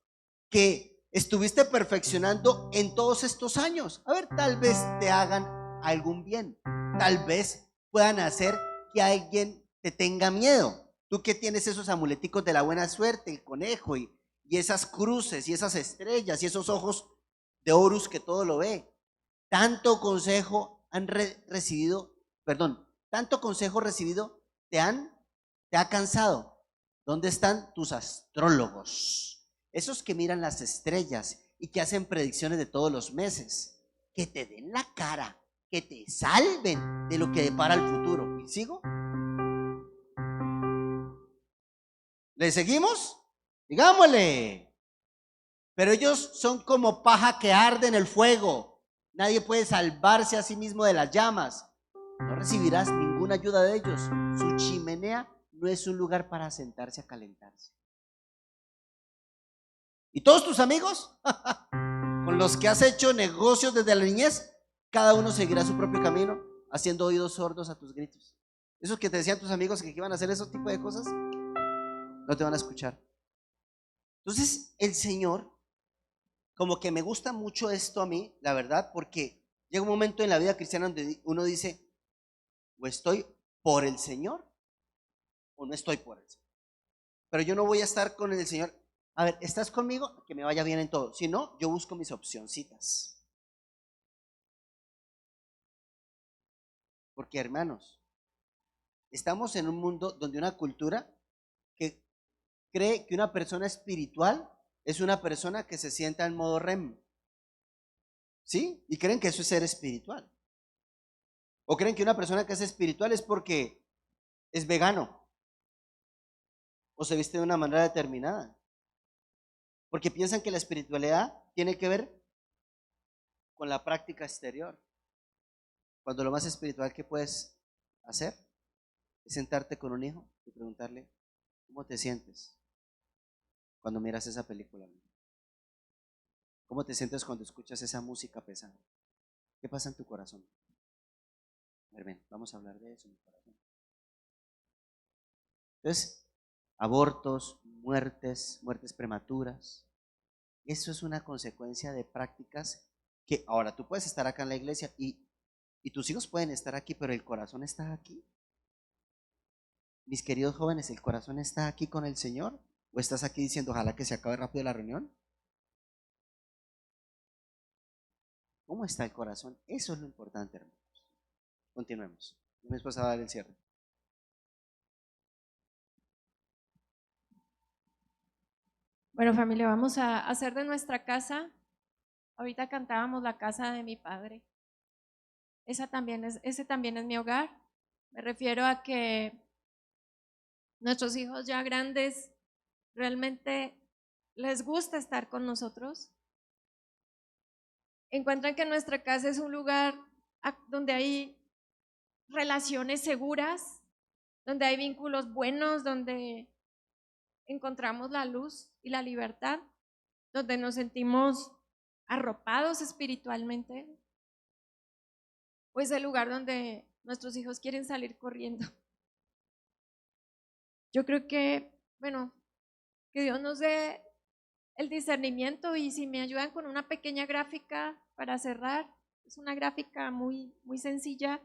que estuviste perfeccionando en todos estos años. A ver, tal vez te hagan algún bien, tal vez puedan hacer que alguien te tenga miedo. Tú que tienes esos amuleticos de la buena suerte, el conejo y esas cruces y esas estrellas y esos ojos de Horus que todo lo ve. Tanto consejo han recibido, perdón, tanto consejo recibido te ha cansado. ¿Dónde están tus astrólogos? Esos que miran las estrellas y que hacen predicciones de todos los meses, que te den la cara, que te salven de lo que depara el futuro. ¿Y sigo? ¿Le seguimos? Digámosle. Pero ellos son como paja que arde en el fuego. Nadie puede salvarse a sí mismo de las llamas. No recibirás ninguna ayuda de ellos. Su chimenea no es un lugar para sentarse a calentarse. ¿Y todos tus amigos? Con los que has hecho negocios desde la niñez, cada uno seguirá su propio camino, haciendo oídos sordos a tus gritos. Esos que te decían tus amigos que iban a hacer esos tipos de cosas, no te van a escuchar. Entonces, el Señor, como que me gusta mucho esto a mí, la verdad, porque llega un momento en la vida cristiana donde uno dice, o estoy por el Señor o no estoy por el Señor. Pero yo no voy a estar con el Señor. A ver, ¿estás conmigo? Que me vaya bien en todo. Si no, yo busco mis opcioncitas. Porque, hermanos, estamos en un mundo donde una cultura que cree que una persona espiritual es una persona que se sienta en modo REM. ¿Sí? Y creen que eso es ser espiritual. O creen que una persona que es espiritual es porque es vegano o se viste de una manera determinada. Porque piensan que la espiritualidad tiene que ver con la práctica exterior. Cuando lo más espiritual que puedes hacer es sentarte con un hijo y preguntarle, ¿cómo te sientes cuando miras esa película? ¿Cómo te sientes cuando escuchas esa música pesada? ¿Qué pasa en tu corazón? A ver, ven, vamos a hablar de eso en mi corazón. Entonces, abortos, muertes prematuras, eso es una consecuencia de prácticas que ahora tú puedes estar acá en la iglesia y tus hijos pueden estar aquí, pero el corazón está aquí. Mis queridos jóvenes, ¿el corazón está aquí con el Señor? ¿O estás aquí diciendo, ojalá que se acabe rápido la reunión? ¿Cómo está el corazón? Eso es lo importante, hermanos. Continuemos. Mi esposa va a dar el cierre. Bueno, familia, vamos a hacer de nuestra casa. Ahorita cantábamos la casa de mi padre. Ese también es mi hogar. Me refiero a que nuestros hijos ya grandes realmente les gusta estar con nosotros. Encuentran que nuestra casa es un lugar donde hay relaciones seguras, donde hay vínculos buenos, donde encontramos la luz y la libertad, donde nos sentimos arropados espiritualmente, o es el lugar donde nuestros hijos quieren salir corriendo. Yo creo que, bueno, que Dios nos dé el discernimiento, y si me ayudan con una pequeña gráfica para cerrar, es una gráfica muy, muy sencilla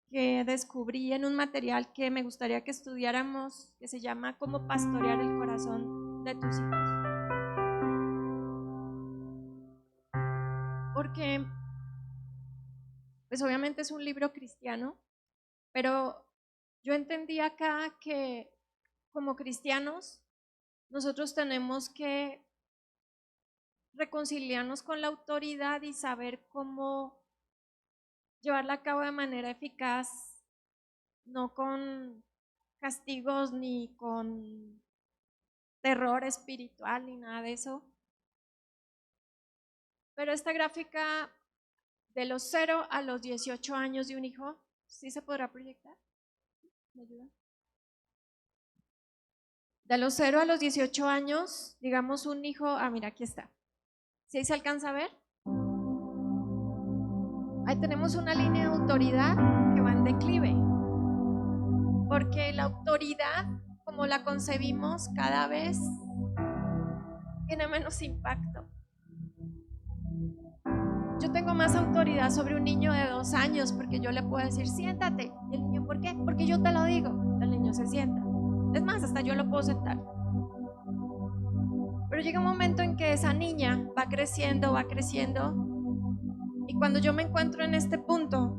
que descubrí en un material que me gustaría que estudiáramos, que se llama Cómo pastorear el corazón de tus hijos. Porque, pues obviamente es un libro cristiano, pero yo entendí acá que como cristianos nosotros tenemos que reconciliarnos con la autoridad y saber cómo llevarla a cabo de manera eficaz, no con castigos ni con terror espiritual ni nada de eso. Pero esta gráfica de los 0 a los 18 años de un hijo, ¿sí se podrá proyectar? ¿Me ayuda? De los 0 a los 18 años, digamos un hijo, mira, aquí está. ¿Sí se alcanza a ver? Ahí tenemos una línea de autoridad que va en declive, porque la autoridad, como la concebimos, cada vez tiene menos impacto. Yo tengo más autoridad sobre un niño de 2 años porque yo le puedo decir, siéntate. Y el niño, ¿por qué? Porque yo te lo digo. El niño se sienta. Es más, hasta yo lo puedo sentar. Pero llega un momento en que esa niña va creciendo. Y cuando yo me encuentro en este punto,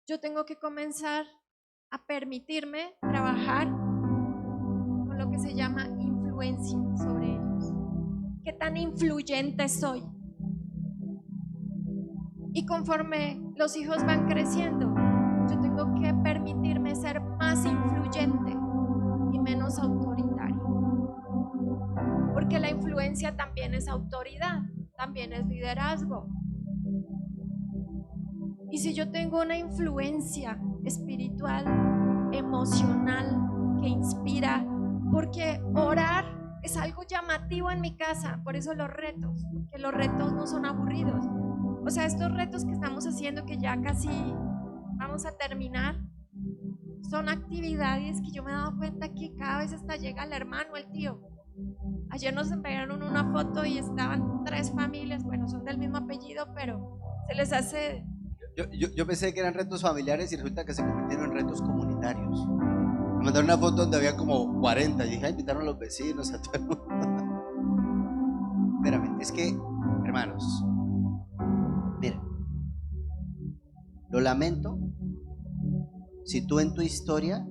yo tengo que comenzar a permitirme trabajar con lo que se llama influencia sobre ellos. ¿Qué tan influyente soy? Y conforme los hijos van creciendo, yo tengo que permitirme ser más influyente y menos autoritario. Porque la influencia también es autoridad, también es liderazgo. Y si yo tengo una influencia espiritual, emocional, que inspira, porque orar es algo llamativo en mi casa, por eso los retos, porque los retos no son aburridos. O sea, estos retos que estamos haciendo, que ya casi vamos a terminar, son actividades que yo me he dado cuenta que cada vez hasta llega el hermano, el tío. Ayer nos enviaron una foto y estaban 3 familias, bueno, son del mismo apellido, pero se les hace... Yo pensé que eran retos familiares y resulta que se convirtieron en retos comunitarios. Me mandaron una foto donde había como 40 y dije, invitaron a los vecinos, a todo el mundo. Espérame, es que, hermanos, miren, lo lamento si tú en tu historia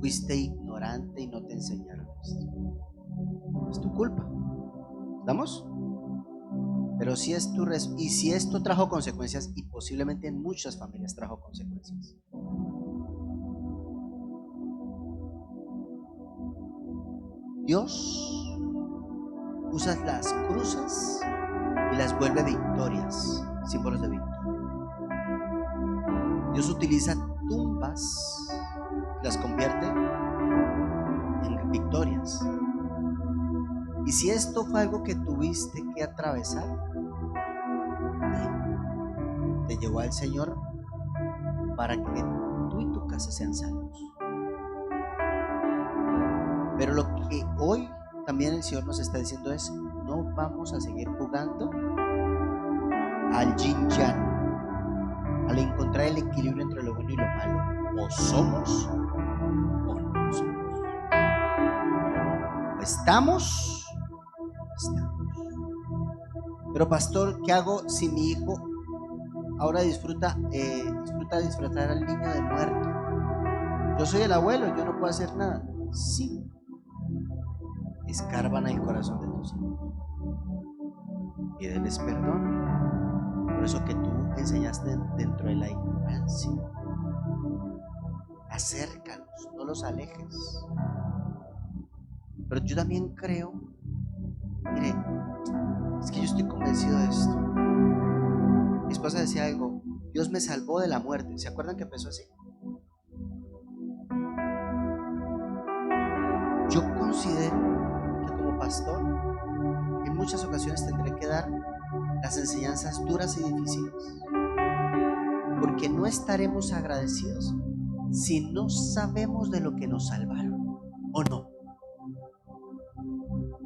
fuiste ignorante y no te enseñaron esto. Es tu culpa. ¿Estamos? Pero si es tu y si esto trajo consecuencias, y posiblemente en muchas familias trajo consecuencias. Dios usa las cruces y las vuelve victorias, símbolos de victoria. Dios utiliza tumbas y las convierte en victorias. Y si esto fue algo que tuviste que atravesar, te llevó al Señor para que tú y tu casa sean salvos. Pero lo que hoy también el Señor nos está diciendo es: no vamos a seguir jugando al yin yang, al encontrar el equilibrio entre lo bueno y lo malo. O somos o no somos. O estamos o estamos. Pero pastor, ¿qué hago si mi hijo ahora disfruta disfrutar al niño de muerto? Yo soy el abuelo, yo no puedo hacer nada. Sí. Escarban el corazón de tus hijos. Pídeles perdón por eso que tú enseñaste dentro de la ignorancia. Acércalos, no los alejes. Pero yo también creo, mire, es que yo estoy convencido de esto. Mi esposa decía algo: Dios me salvó de la muerte. ¿Se acuerdan que empezó así? Yo considero que como pastor en muchas ocasiones tendré que dar las enseñanzas duras y difíciles, porque no estaremos agradecidos si no sabemos de lo que nos salvaron, ¿o no?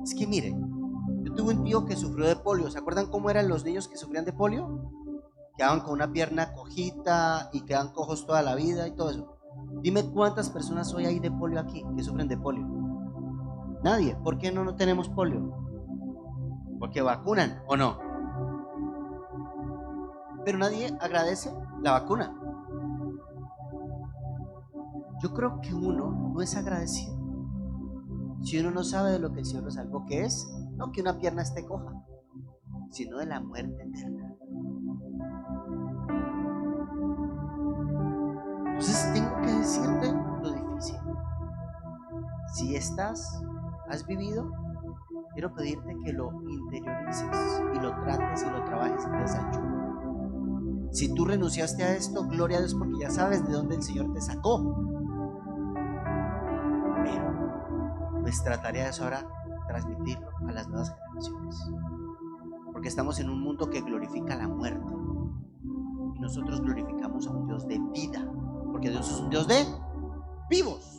Es que mire, yo tuve un tío que sufrió de polio. ¿Se acuerdan cómo eran los niños que sufrían de polio? Quedaban con una pierna cojita y quedan cojos toda la vida y todo eso. Dime cuántas personas hoy hay de polio aquí que sufren de polio. Nadie. ¿Por qué no tenemos polio? Porque vacunan, ¿o no? Pero nadie agradece la vacuna. Yo creo que uno no es agradecido si uno no sabe de lo que el Señor nos salvó, que es no que una pierna esté coja, sino de la muerte eterna. Entonces tengo que decirte lo difícil. Si has vivido, quiero pedirte que lo interiorices y lo trates y lo trabajes y pidas ayuda. Si tú renunciaste a esto, gloria a Dios, porque ya sabes de dónde el Señor te sacó. Pero nuestra tarea es ahora transmitirlo a las nuevas generaciones, porque estamos en un mundo que glorifica la muerte y nosotros glorificamos a un Dios de vida, porque Dios es un Dios de vivos.